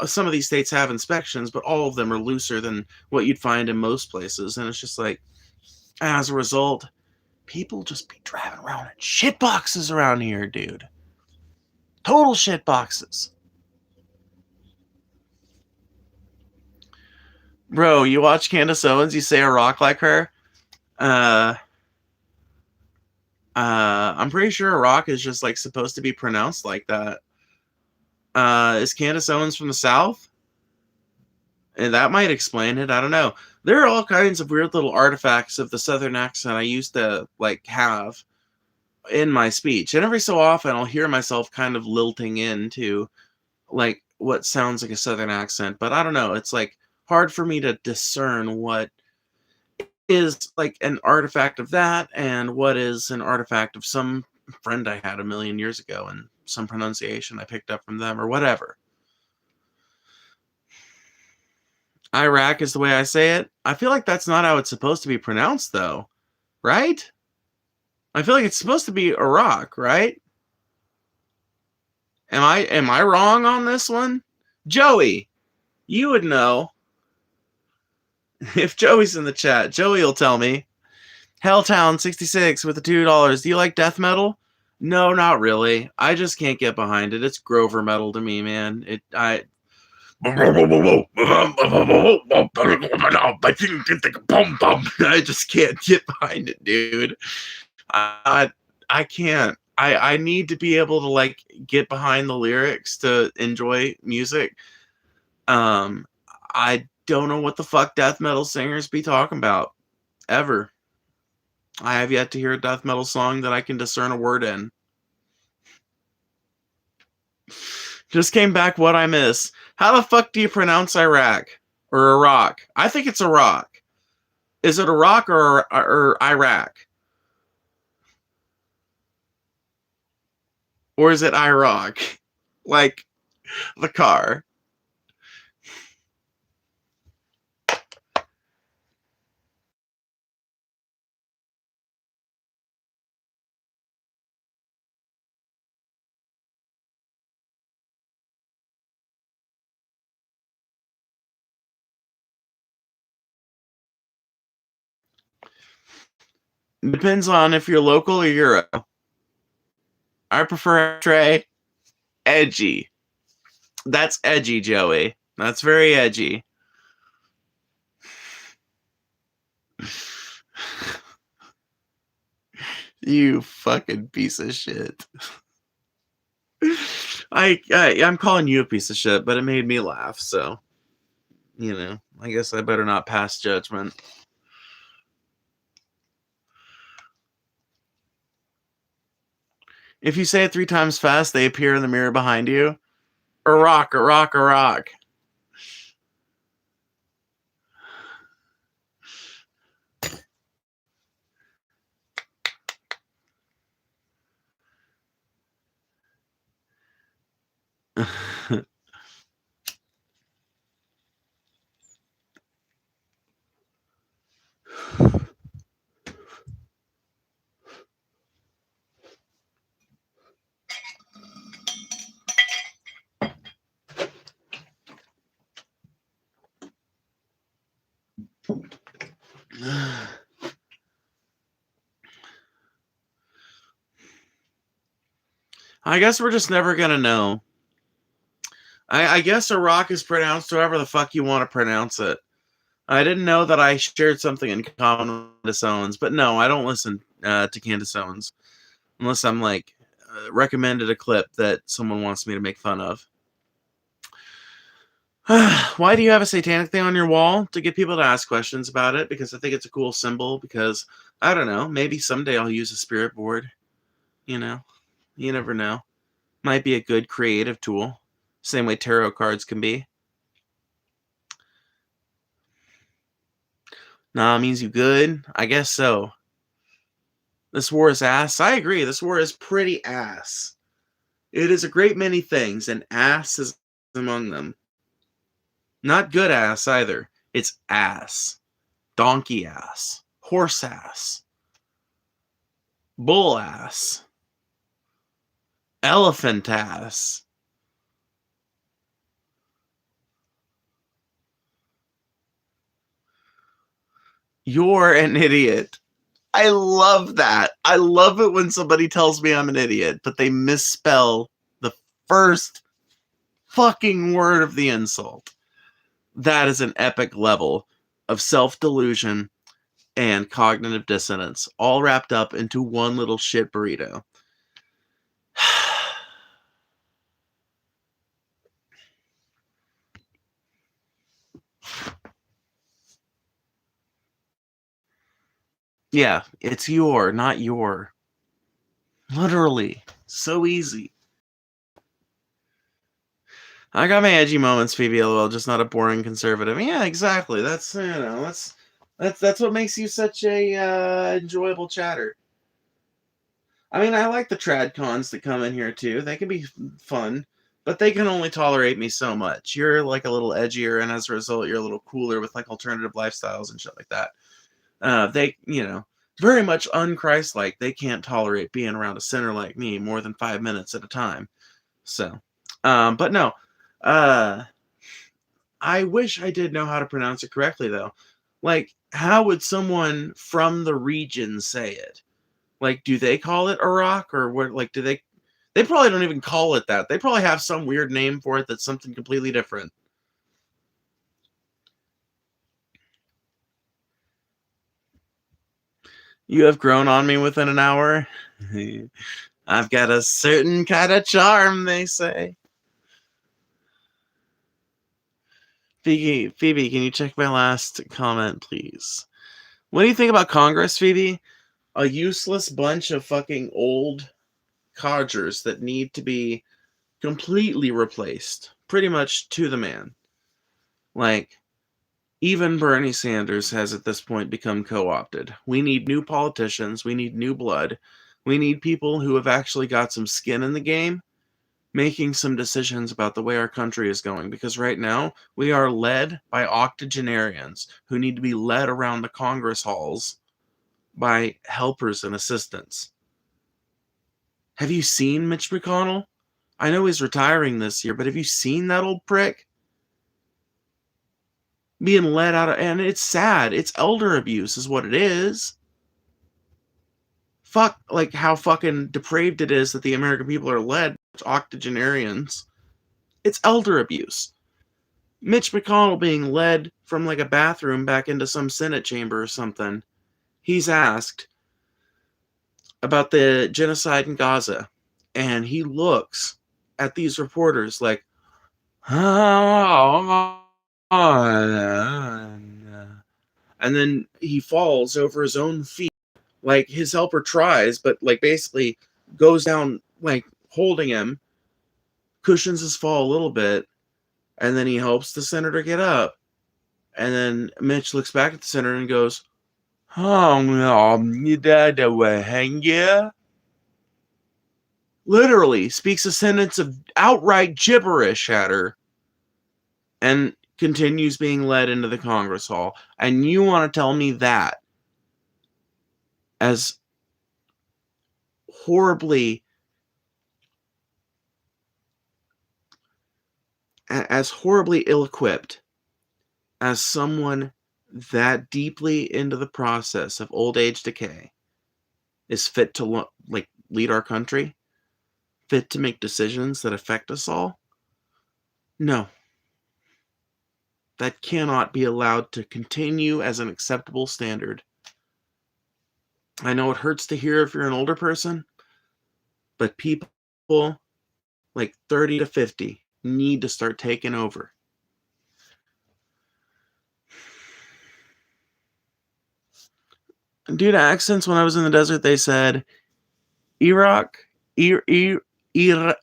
[SPEAKER 1] some of these states have inspections, but all of them are looser than what you'd find in most places. And it's just like, as a result, people just be driving around in shit boxes around here, dude. Total shit boxes. Bro, you watch Candace Owens, you say a rock like her. I'm pretty sure a rock is just like supposed to be pronounced like that. Is Candace Owens from the South? And that might explain it. I don't know. There are all kinds of weird little artifacts of the Southern accent I used to like have in my speech. And every so often I'll hear myself kind of lilting into like what sounds like a Southern accent. But I don't know. It's like hard for me to discern what is like an artifact of that and what is an artifact of some friend I had a million years ago and some pronunciation I picked up from them or whatever. Iraq is the way I say it. I feel like that's not how it's supposed to be pronounced, though. Right? I feel like it's supposed to be Iraq, right? Am I wrong on this one? Joey, you would know. If Joey's in the chat, Joey will tell me. Helltown66 with the $2. Do you like death metal? No, not really. I just can't get behind it. It's Grover metal to me, man. I just can't get behind it, dude. I can't. I need to be able to like get behind the lyrics to enjoy music. I don't know what the fuck death metal singers be talking about ever. I have yet to hear a death metal song that I can discern a word in. Just came back. What I miss? How the fuck do you pronounce Iraq or Iraq? I think it's Iraq. Is it Iraq or Iraq? Or is it Iraq? Like the car. Depends on if you're local or Euro. I prefer Trey. Edgy. That's edgy, Joey. That's very edgy. You fucking piece of shit. I'm calling you a piece of shit, but it made me laugh, so you know, I guess I better not pass judgment. If you say it 3 times fast, they appear in the mirror behind you. Iraq, Iraq, Iraq. I guess we're just never gonna know. I guess Iraq is pronounced however the fuck you want to pronounce it. I didn't know that I shared something in common with Candace Owens, but no, I don't listen to Candace Owens unless I'm like recommended a clip that someone wants me to make fun of. Why do you have a satanic thing on your wall? To get people to ask questions about it, because I think it's a cool symbol, because, I don't know, maybe someday I'll use a spirit board. You know? You never know. Might be a good creative tool. Same way tarot cards can be. Nah, means you good? I guess so. This war is ass? I agree. This war is pretty ass. It is a great many things, and ass is among them. Not good ass either. It's ass. Donkey ass. Horse ass. Bull ass. Elephant ass. You're an idiot. I love that. I love it when somebody tells me I'm an idiot, but they misspell the first fucking word of the insult. That is an epic level of self-delusion and cognitive dissonance, all wrapped up into one little shit burrito. Yeah, it's your, not your. Literally. So easy. I got my edgy moments, Phoebe, lol, just not a boring conservative. Yeah, exactly. That's, you know, that's what makes you such a enjoyable chatter. I mean, I like the trad cons that come in here too. They can be fun, but they can only tolerate me so much. You're like a little edgier, and as a result, you're a little cooler with like alternative lifestyles and shit like that. They, you know, very much un-Christ-like. They can't tolerate being around a sinner like me more than 5 minutes at a time. So, but no, I wish I did know how to pronounce it correctly though. Like, how would someone from the region say it? Like, do they call it Iraq, or what? Like, do they? They probably don't even call it that. They probably have some weird name for it that's something completely different. You have grown on me within an hour. I've got a certain kind of charm, they say. Phoebe, can you check my last comment, please? What do you think about Congress, Phoebe? A useless bunch of fucking old codgers that need to be completely replaced, pretty much to the man. Like, even Bernie Sanders has at this point become co-opted. We need new politicians. We need new blood. We need people who have actually got some skin in the game, making some decisions about the way our country is going. Because right now, we are led by octogenarians who need to be led around the Congress halls by helpers and assistants. Have you seen Mitch McConnell? I know he's retiring this year, but have you seen that old prick? Being led out of, and it's sad. It's elder abuse is what it is. Fuck, like how fucking depraved it is that the American people are led octogenarians. It's elder abuse. Mitch McConnell being led from like a bathroom back into some Senate chamber or something. He's asked about the genocide in Gaza, and he looks at these reporters like, and then he falls over his own feet. Like, his helper tries, but like basically goes down, like holding him, cushions his fall a little bit, and then he helps the senator get up. And then Mitch looks back at the senator and goes, literally speaks a sentence of outright gibberish at her, and continues being led into the Congress hall. And you want to tell me that as horribly ill-equipped as someone that deeply into the process of old age decay is fit to like lead our country, fit to make decisions that affect us all? No. That cannot be allowed to continue as an acceptable standard. I know it hurts to hear if you're an older person, But people like 30 to 50 need to start taking over. Due to accents, when I was in the desert, they said Iraq. You need to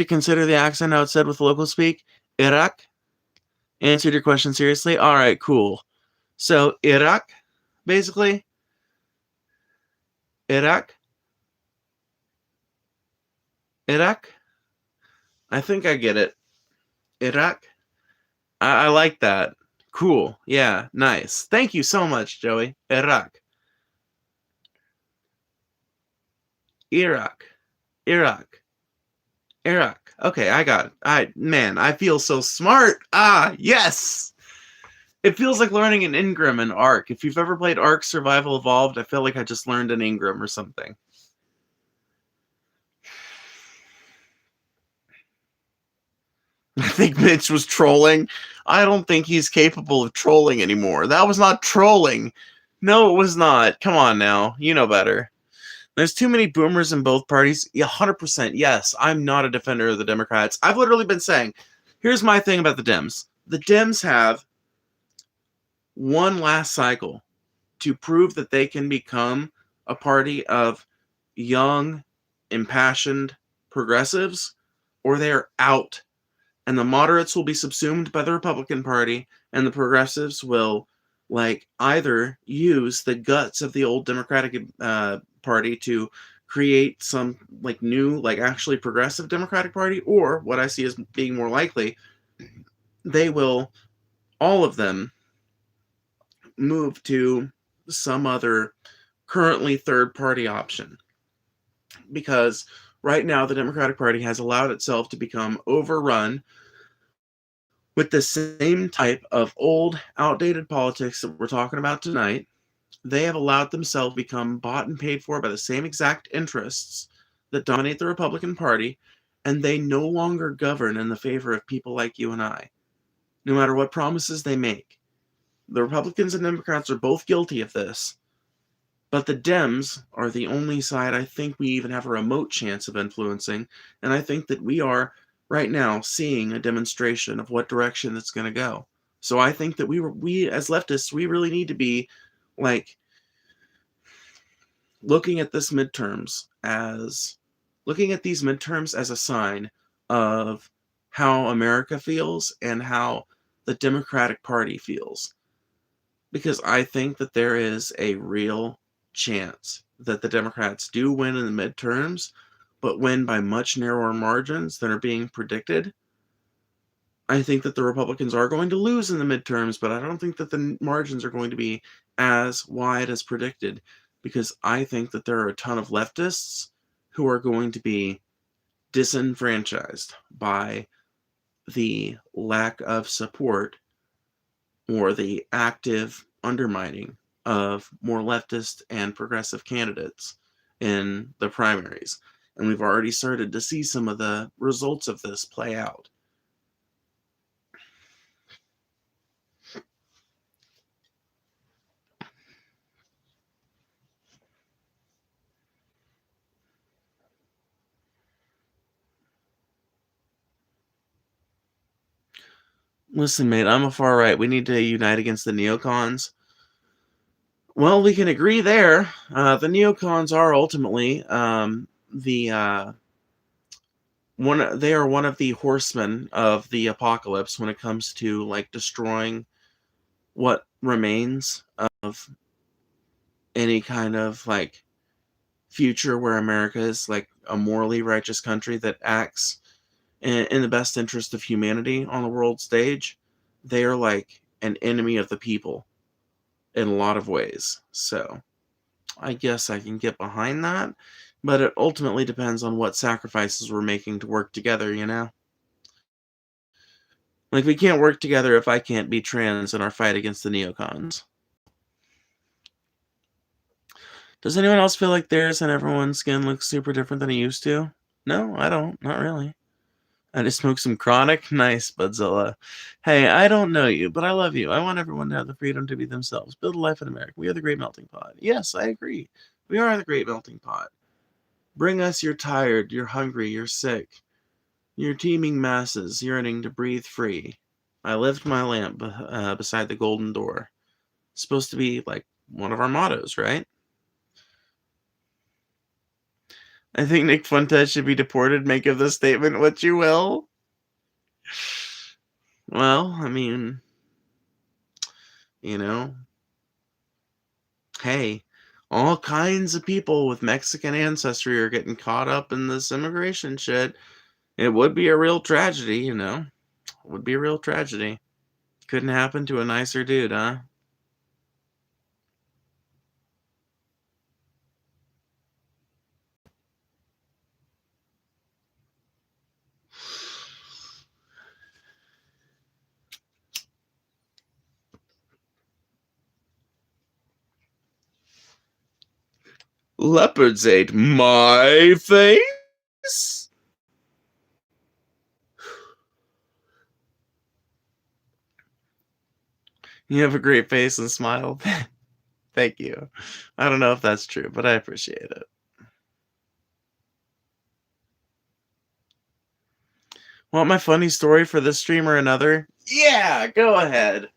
[SPEAKER 1] consider the accent how it's said with local speak. Iraq. Answered your question seriously? All right, cool. So Iraq, basically. Iraq. I think I get it. Iraq. I like that. Cool. Yeah, nice. Thank you so much, Joey. Iraq. Okay, I got it. Man, I feel so smart. Yes. It feels like learning an Ingram in Ark. If you've ever played Ark Survival Evolved, I feel like I just learned an Ingram or something. I think Mitch was trolling. I don't think he's capable of trolling anymore. That was not trolling. No, it was not. Come on now. You know better. There's too many boomers in both parties. 100%. Yes, I'm not a defender of the Democrats. I've literally been saying, here's my thing about the Dems. The Dems have one last cycle to prove that they can become a party of young, impassioned progressives, or they are out. And the moderates will be subsumed by the Republican Party, and the progressives will either use the guts of the old Democratic Party to create some new actually progressive Democratic Party, or what I see as being more likely, they will, all of them, move to some other currently third party option. Because right now the Democratic Party has allowed itself to become overrun with the same type of old, outdated politics that we're talking about tonight. They have allowed themselves to become bought and paid for by the same exact interests that dominate the Republican Party, and they no longer govern in the favor of people like you and I, no matter what promises they make. The Republicans and Democrats are both guilty of this, but the Dems are the only side I think we even have a remote chance of influencing, and I think that we are right now seeing a demonstration of what direction it's going to go. So I think that we as leftists, we really need to be looking at these midterms as a sign of how America feels and how the Democratic Party feels. Because I think that there is a real chance that the Democrats do win in the midterms, but win by much narrower margins than are being predicted. I think that the Republicans are going to lose in the midterms, but I don't think that the margins are going to be as wide as predicted, because I think that there are a ton of leftists who are going to be disenfranchised by the lack of support or the active undermining of more leftist and progressive candidates in the primaries. And we've already started to see some of the results of this play out. Listen, mate, I'm a far right. We need to unite against the neocons. Well, we can agree there. The neocons are ultimately they are one of the horsemen of the apocalypse when it comes to destroying what remains of any kind of future where America is a morally righteous country that acts in the best interest of humanity on the world stage. They are an enemy of the people in a lot of ways. So I guess I can get behind that, but it ultimately depends on what sacrifices we're making to work together, you know? We can't work together if I can't be trans in our fight against the neocons. Does anyone else feel like theirs and everyone's skin looks super different than it used to? No, I don't. Not really. I just smoked some chronic. Nice, Budzilla. Hey, I don't know you, but I love you. I want everyone to have the freedom to be themselves. Build a life in America. We are the great melting pot. Yes, I agree. We are the great melting pot. Bring us your tired, you're hungry, you're sick, your teeming masses yearning to breathe free. I lift my lamp beside the golden door. It's supposed to be like one of our mottos, right? I think Nick Fuentes should be deported. Make of this statement what you will. Well, I mean, you know, hey, all kinds of people with Mexican ancestry are getting caught up in this immigration shit. It would be a real tragedy, you know. It would be a real tragedy. Couldn't happen to a nicer dude, huh? Leopards ate my face? You have a great face and smile. Thank you. I don't know if that's true, but I appreciate it. Want my funny story for this stream or another? Yeah, go ahead.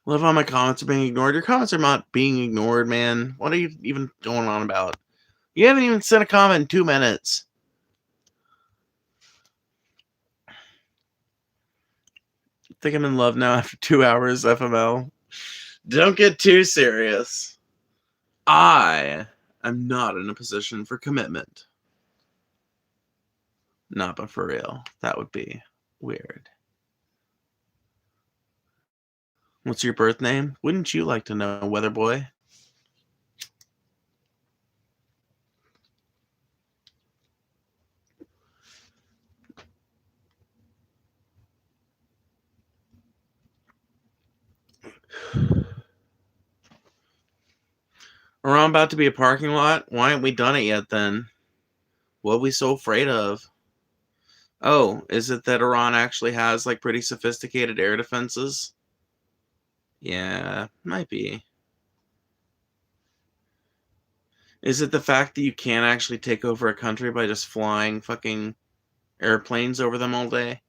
[SPEAKER 1] Love how my comments are being ignored. Your comments are not being ignored, man. What are you even going on about? You haven't even sent a comment in 2 minutes. I think I'm in love now after 2 hours, FML. Don't get too serious. I am not in a position for commitment. Not but for real. That would be weird. What's your birth name? Wouldn't you like to know, Weather Boy? Around about to be a parking lot? Why haven't we done it yet then? What are we so afraid of? Oh, is it that Iran actually has like pretty sophisticated air defenses? Yeah, might be. Is it the fact that you can't actually take over a country by just flying fucking airplanes over them all day?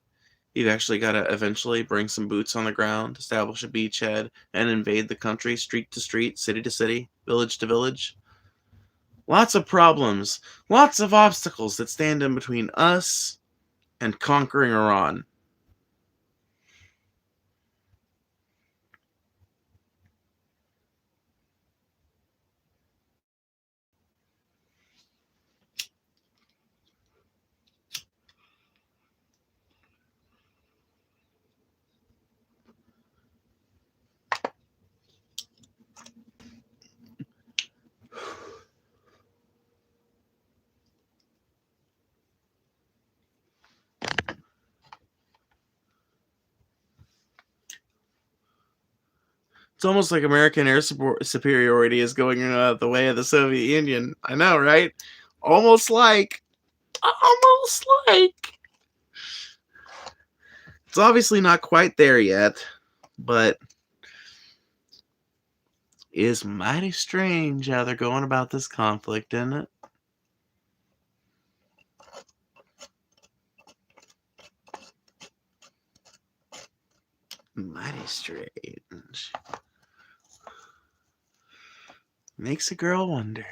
[SPEAKER 1] You've actually got to eventually bring some boots on the ground, establish a beachhead, and invade the country street to street, city to city, village to village. Lots of problems, lots of obstacles that stand in between us and conquering Iran. It's almost like American air superiority is going the way of the Soviet Union. I know, right? Almost like. Almost like. It's obviously not quite there yet, but it is mighty strange how they're going about this conflict, isn't it? Mighty strange. Makes a girl wonder.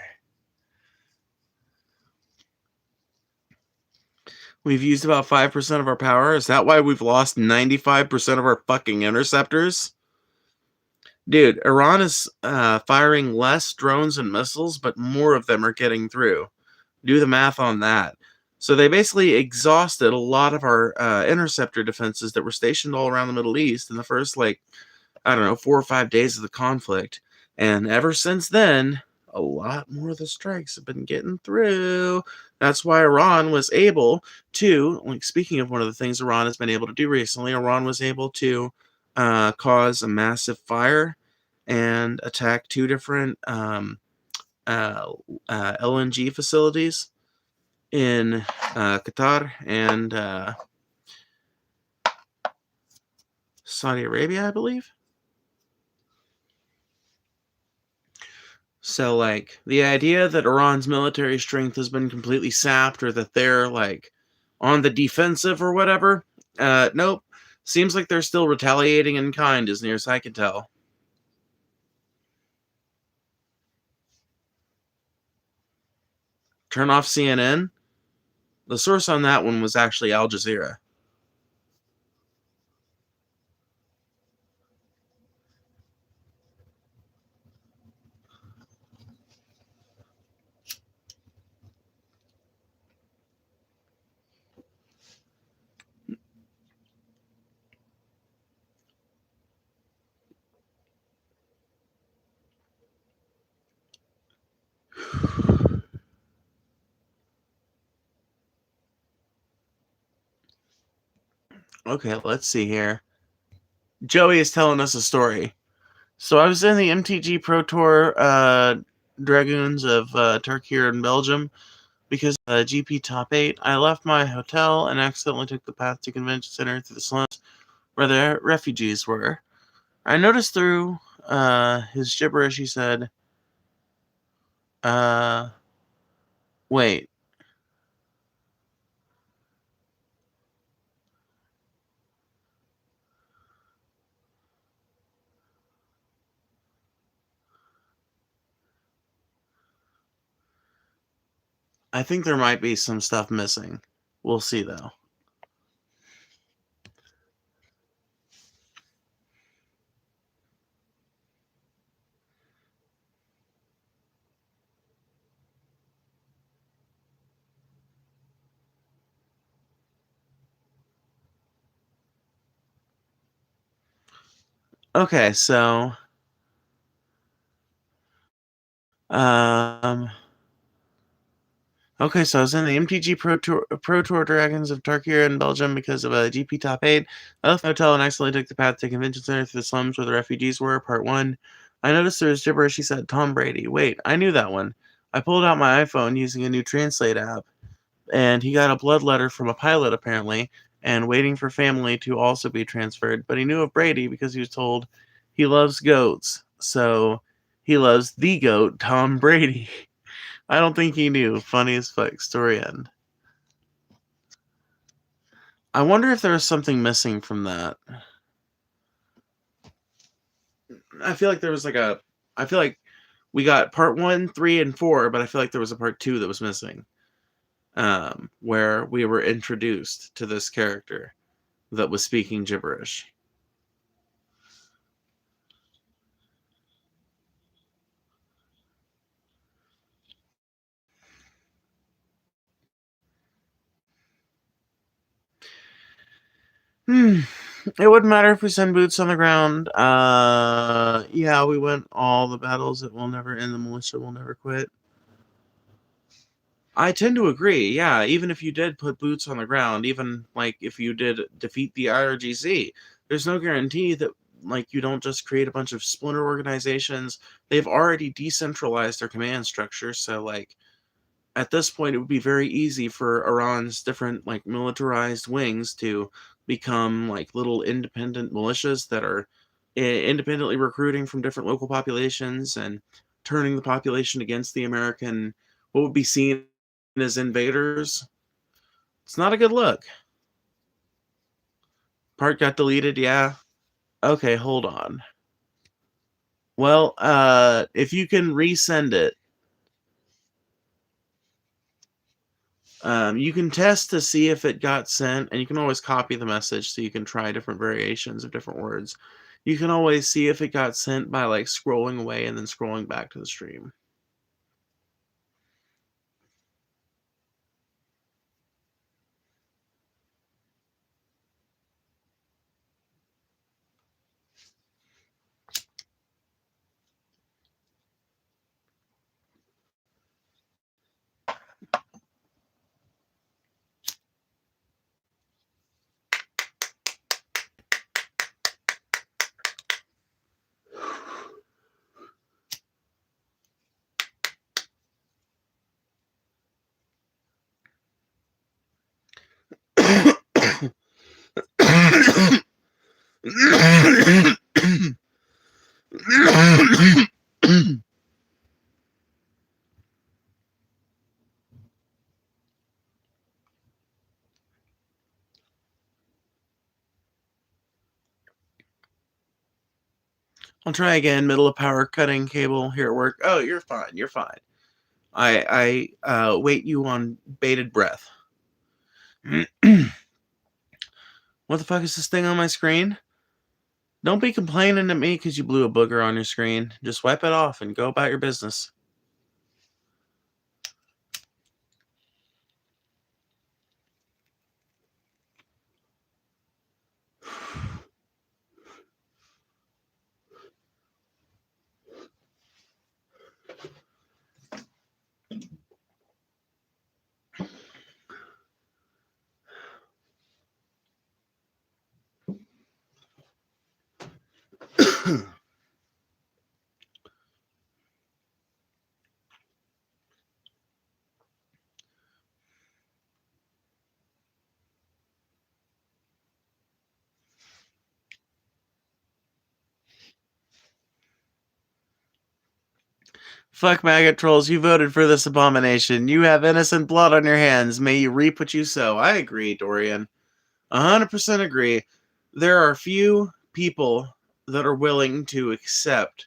[SPEAKER 1] We've used about 5% of our power. Is that why we've lost 95% of our fucking interceptors? Dude, Iran is firing less drones and missiles, but more of them are getting through. Do the math on that. So they basically exhausted a lot of our interceptor defenses that were stationed all around the Middle East in the first, 4 or 5 days of the conflict. And ever since then, a lot more of the strikes have been getting through. That's why Iran was able to, speaking of one of the things Iran has been able to do recently, Iran was able to cause a massive fire and attack 2 different LNG facilities in Qatar and Saudi Arabia, I believe. So, like, the idea that Iran's military strength has been completely sapped or that they're, like, on the defensive or whatever, nope. Seems like they're still retaliating in kind, as near as I can tell. Turn off CNN? The source on that one was actually Al Jazeera. Okay, let's see here. Joey is telling us a story. So I was in the MTG Pro Tour Dragoons of Turkey and Belgium because GP Top 8. I left my hotel and accidentally took the path to Convention Center through the slums where the refugees were. I noticed through his gibberish he said, wait. I think there might be some stuff missing. We'll see, though. Okay, so... Okay, so I was in the MTG Pro Tour Dragons of Turkey and Belgium because of a GP Top 8. I left the hotel and accidentally took the path to Convention Center through the slums where the refugees were, Part 1. I noticed there was gibberish. He said, Tom Brady. Wait, I knew that one. I pulled out my iPhone using a new Translate app, and he got a blood letter from a pilot, apparently, and waiting for family to also be transferred. But he knew of Brady because he was told he loves goats. So he loves the goat, Tom Brady. I don't think he knew. Funny as fuck. Story end. I wonder if there was something missing from that. I feel like there was I feel like we got part 1, 3, and 4, but I feel like there was a part 2 that was missing. Where we were introduced to this character that was speaking gibberish. It wouldn't matter if we send boots on the ground. Yeah, we went all the battles. It will never end. The militia will never quit. I tend to agree. Yeah, even if you did put boots on the ground, even like if you did defeat the IRGC, there's no guarantee that like you don't just create a bunch of splinter organizations. They've already decentralized their command structure, so like at this point it would be very easy for Iran's different like militarized wings to become like little independent militias that are independently recruiting from different local populations and turning the population against the American what would be seen as invaders. It's not a good look. Part got deleted, yeah. Okay, hold on. Well, if you can resend it, you can test to see if it got sent, and you can always copy the message so you can try different variations of different words. You can always see if it got sent by like scrolling away and then scrolling back to the stream. I'll try again. Middle of power cutting cable here at work. Oh, you're fine. You're fine. I wait you on bated breath. What the fuck is this thing on my screen? Don't be complaining at me because you blew a booger on your screen. Just wipe it off and go about your business. Fuck maggot trolls, you voted for this abomination. You have innocent blood on your hands. May you reap what you sow. I agree, Dorian. 100% agree. There are few people that are willing to accept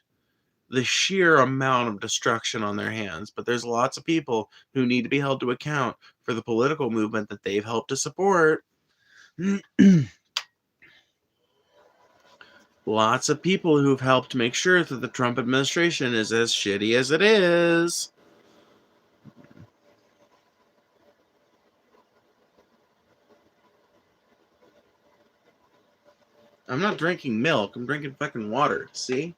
[SPEAKER 1] the sheer amount of destruction on their hands, but there's lots of people who need to be held to account for the political movement that they've helped to support. Lots of people who've helped make sure that the Trump administration is as shitty as it is. I'm not drinking milk. I'm drinking fucking water. See?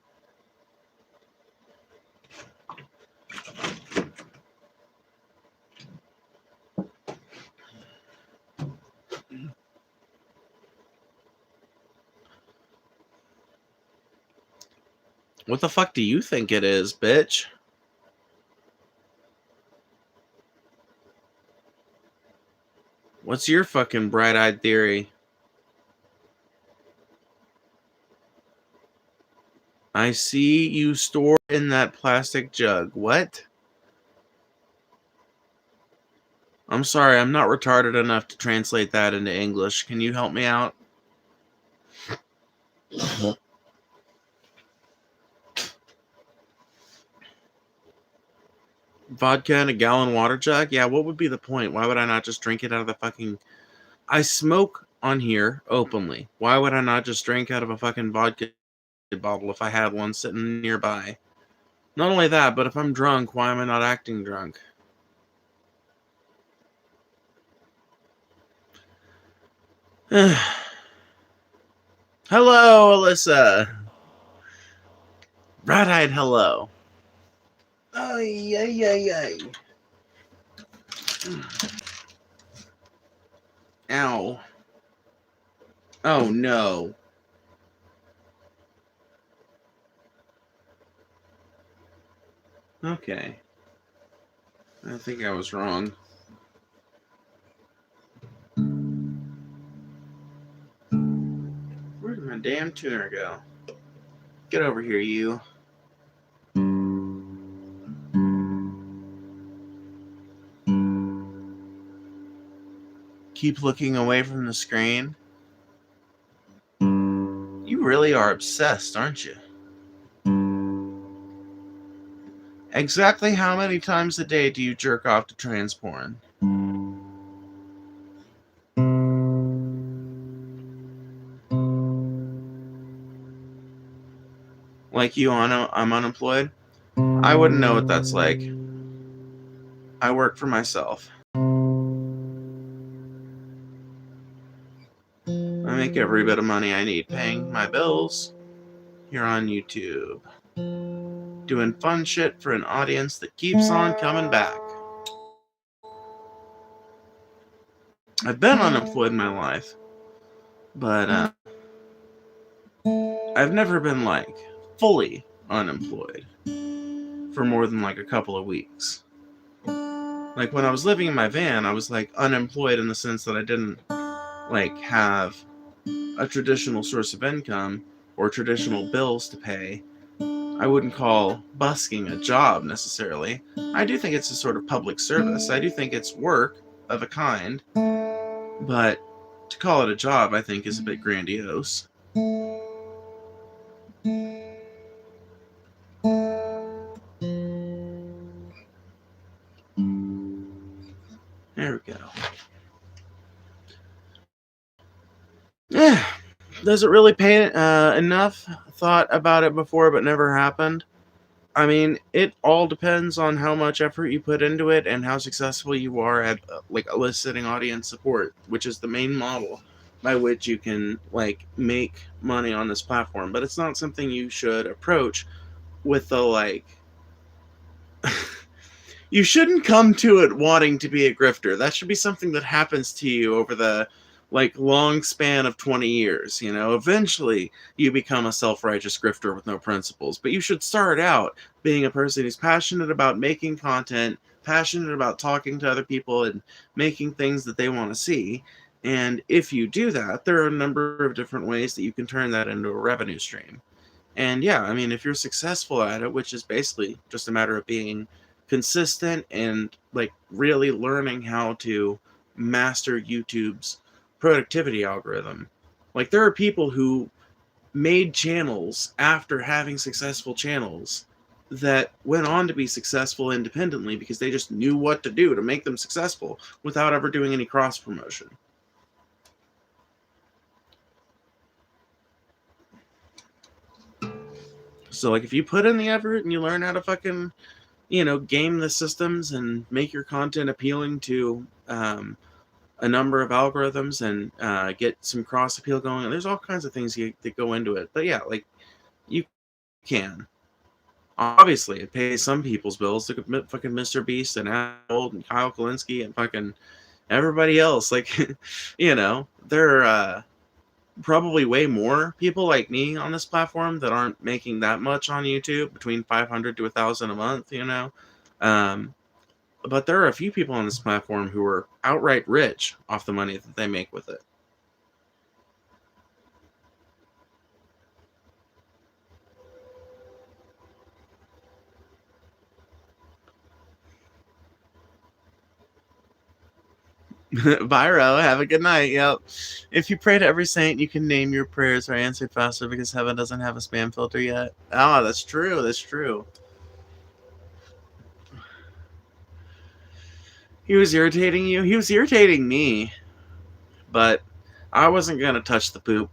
[SPEAKER 1] What the fuck do you think it is, bitch? What's your fucking bright-eyed theory? I see you store in that plastic jug. What? I'm sorry, I'm not retarded enough to translate that into English. Can you help me out? Vodka in a gallon water jug? Yeah, what would be the point? Why would I not just drink it out of the fucking... I smoke on here openly. Why would I not just drink out of a fucking vodka bottle if I had one sitting nearby? Not only that, but if I'm drunk, why am I not acting drunk? Hello, Alyssa. Bright-eyed hello. Ay, ay, ay, ay. Ow. Oh, no. Okay. I think I was wrong. Where did my damn tuner go? Get over here, you. Keep looking away from the screen. You really are obsessed, aren't you? Exactly how many times a day do you jerk off to trans porn? Like you, I'm unemployed. I wouldn't know what that's like. I work for myself. I make every bit of money I need paying my bills here on YouTube. Doing fun shit for an audience that keeps on coming back. I've been unemployed in my life, but I've never been like fully unemployed for more than like a couple of weeks. Like when I was living in my van, I was like unemployed in the sense that I didn't like have a traditional source of income or traditional bills to pay, I wouldn't call busking a job necessarily. I do think it's a sort of public service. I do think it's work of a kind, but to call it a job, I think, is a bit grandiose. There we go. Yeah. Does it really pay enough? Thought about it before, but never happened. I mean, it all depends on how much effort you put into it and how successful you are at like eliciting audience support, which is the main model by which you can like make money on this platform. But it's not something you should approach with the like you shouldn't come to it wanting to be a grifter. That should be something that happens to you over the like long span of 20 years. You know, eventually you become a self-righteous grifter with no principles. But you should start out being a person who's passionate about making content, passionate about talking to other people and making things that they want to see. And if you do that, there are a number of different ways that you can turn that into a revenue stream. And yeah, I mean, if you're successful at it, which is basically just a matter of being consistent and like really learning how to master YouTube's productivity algorithm. Like there are people who made channels after having successful channels that went on to be successful independently because they just knew what to do to make them successful without ever doing any cross promotion. So like if you put in the effort and you learn how to fucking game the systems and make your content appealing to a number of algorithms and get some cross appeal going. There's all kinds of things that go into it. But yeah, like you can. Obviously, it pays some people's bills. Look at fucking Mr. Beast and Apple and Kyle Kalinske and fucking everybody else. Like, there are probably way more people like me on this platform that aren't making that much on YouTube, between 500 to 1,000 a month, but there are a few people on this platform who are outright rich off the money that they make with it. Byro, have a good night. Yep. If you pray to every saint, you can name your prayers are answered faster because heaven doesn't have a spam filter yet. Oh, that's true. That's true. He was irritating you? He was irritating me. But I wasn't going to touch the poop.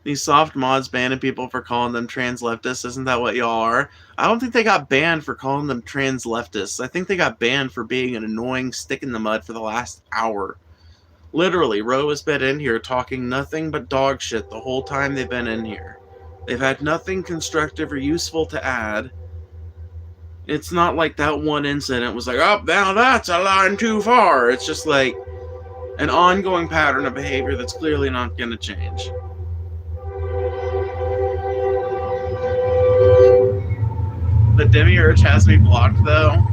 [SPEAKER 1] These soft mods banning people for calling them trans leftists. Isn't that what y'all are? I don't think they got banned for calling them trans leftists. I think they got banned for being an annoying stick in the mud for the last hour. Literally, Ro has been in here talking nothing but dog shit the whole time they've been in here. They've had nothing constructive or useful to add. It's not like that one incident was like, oh, now that's a line too far. It's just like an ongoing pattern of behavior that's clearly not going to change. The demiurge has me blocked, though.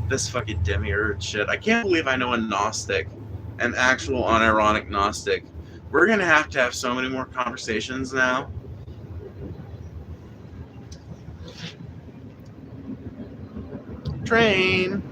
[SPEAKER 1] This fucking demiurge shit. I can't believe I know a Gnostic, an actual unironic Gnostic. We're going to have so many more conversations now. Train.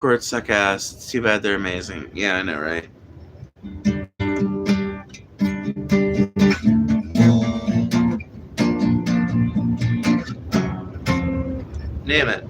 [SPEAKER 1] Courts suck ass. It's too bad they're amazing. Yeah, I know, right? Name it.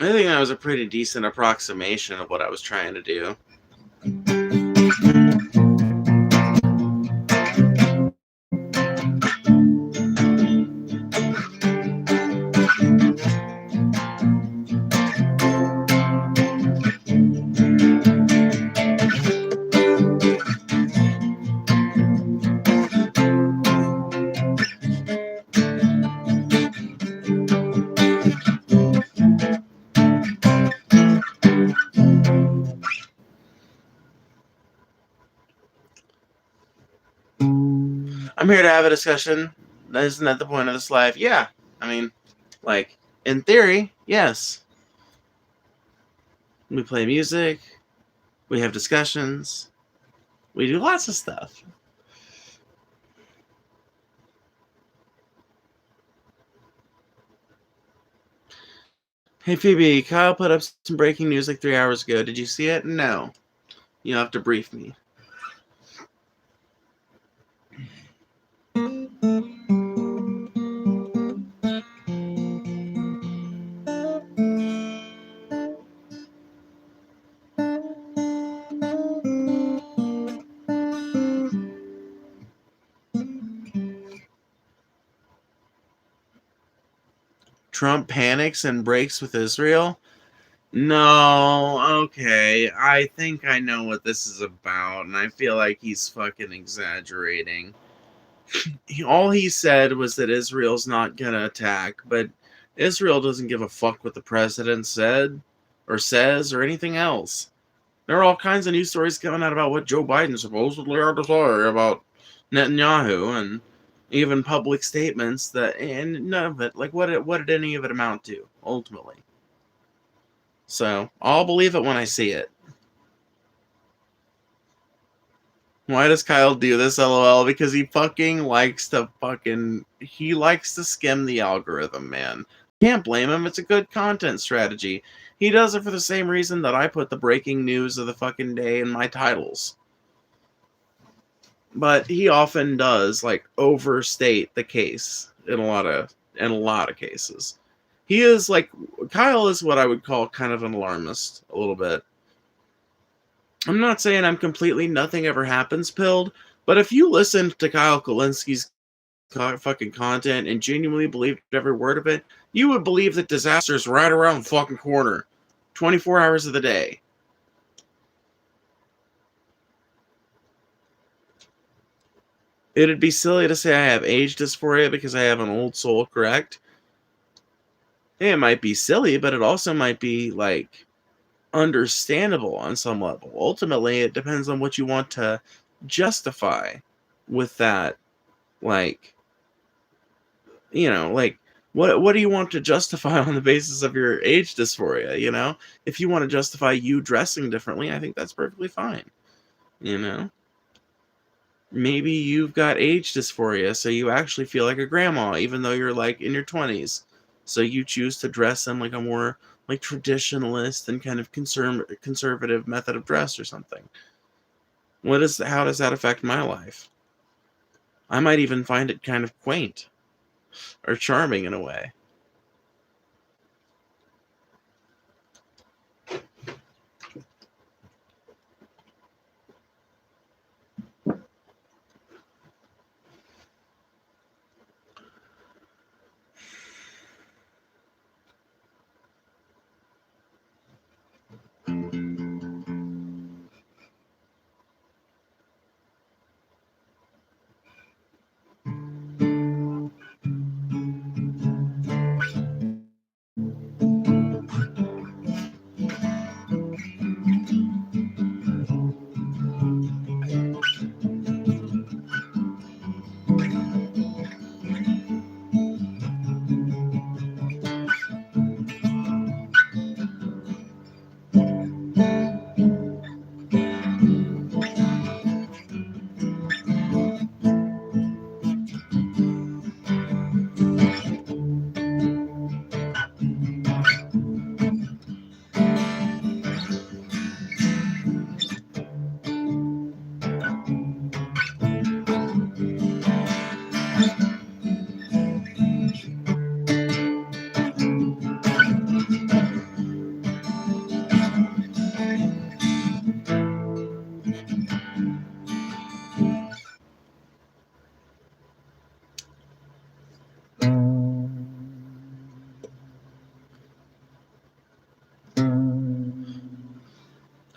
[SPEAKER 1] I think that was a pretty decent approximation of what I was trying to do. I'm here to have a discussion. Isn't that the point of this life? Yeah. I mean, like, in theory, yes. We play music. We have discussions. We do lots of stuff. Hey, Phoebe, Kyle put up some breaking news like 3 hours ago. Did you see it? No. You have to brief me. Trump panics and breaks with Israel? No, okay. I think I know what this is about, and I feel like he's fucking exaggerating. All he said was that Israel's not gonna attack, but Israel doesn't give a fuck what the president said, or says, or anything else. There are all kinds of news stories coming out about what Joe Biden supposedly had to say about Netanyahu, and even public statements that, and none of it, like, what did any of it amount to, ultimately? So, I'll believe it when I see it. Why does Kyle do this, lol? Because he fucking likes to he likes to skim the algorithm, man. Can't blame him, it's a good content strategy. He does it for the same reason that I put the breaking news of the fucking day in my titles. But he often does, like, overstate the case in a lot of cases. He is, like, Kyle is what I would call kind of an alarmist, a little bit. I'm not saying I'm completely nothing ever happens pilled, but if you listen to Kyle Kalinski's fucking content and genuinely believed every word of it, you would believe that disaster is right around the fucking corner, 24 hours of the day. It'd be silly to say I have age dysphoria because I have an old soul, correct? It might be silly, but it also might be, like, understandable on some level. Ultimately, it depends on what you want to justify with that, like, like, what do you want to justify on the basis of your age dysphoria? If you want to justify you dressing differently, I think that's perfectly fine. Maybe you've got age dysphoria, so you actually feel like a grandma even though you're, like, in your 20s, so you choose to dress in, like, a more, like, traditionalist and kind of conservative method of dress or something. How does that affect my life? I might even find it kind of quaint or charming in a way.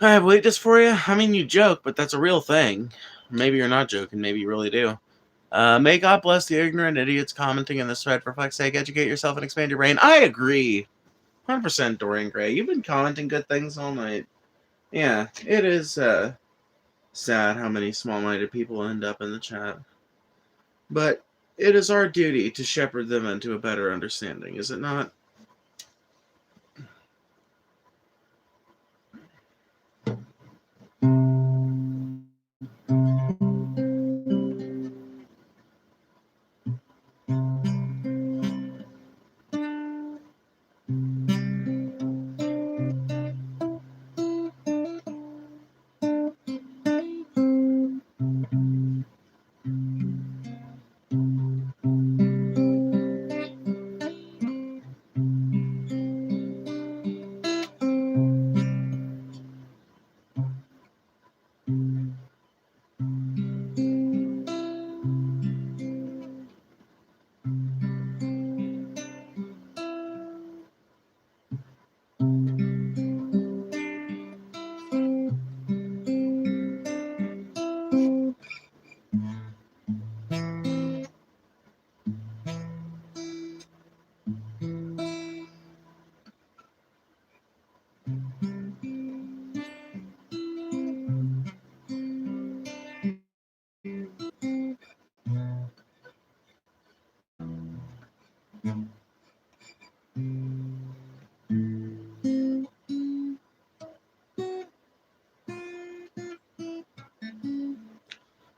[SPEAKER 1] I have latest for you. I mean, you joke, but that's a real thing. Maybe you're not joking. Maybe you really do. May God bless the ignorant idiots commenting in this thread. For fuck's sake, educate yourself and expand your brain. I agree. 100% Dorian Gray. You've been commenting good things all night. Yeah, it is sad how many small-minded people end up in the chat. But it is our duty to shepherd them into a better understanding, is it not?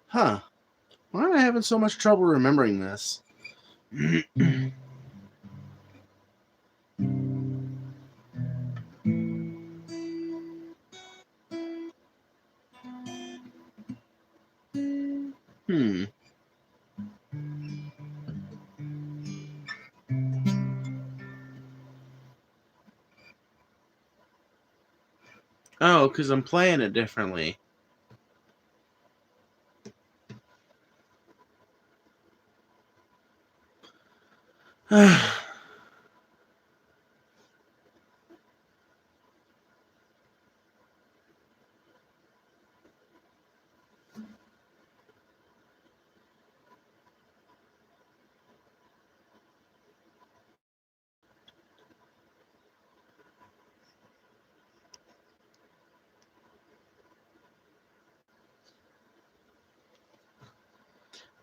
[SPEAKER 1] Huh. Why am I having so much trouble remembering this? Oh, because I'm playing it differently.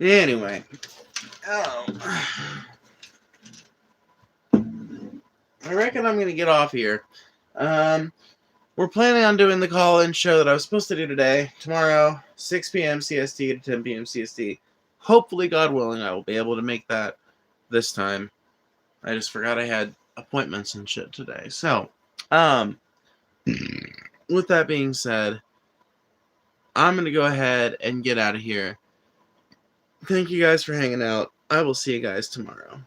[SPEAKER 1] Anyway. Oh. I reckon I'm going to get off here. We're planning on doing the call-in show that I was supposed to do today, tomorrow, 6 p.m. CST to 10 p.m. CST. Hopefully, God willing, I will be able to make that this time. I just forgot I had appointments and shit today. So, with that being said, I'm going to go ahead and get out of here. Thank you guys for hanging out. I will see you guys tomorrow.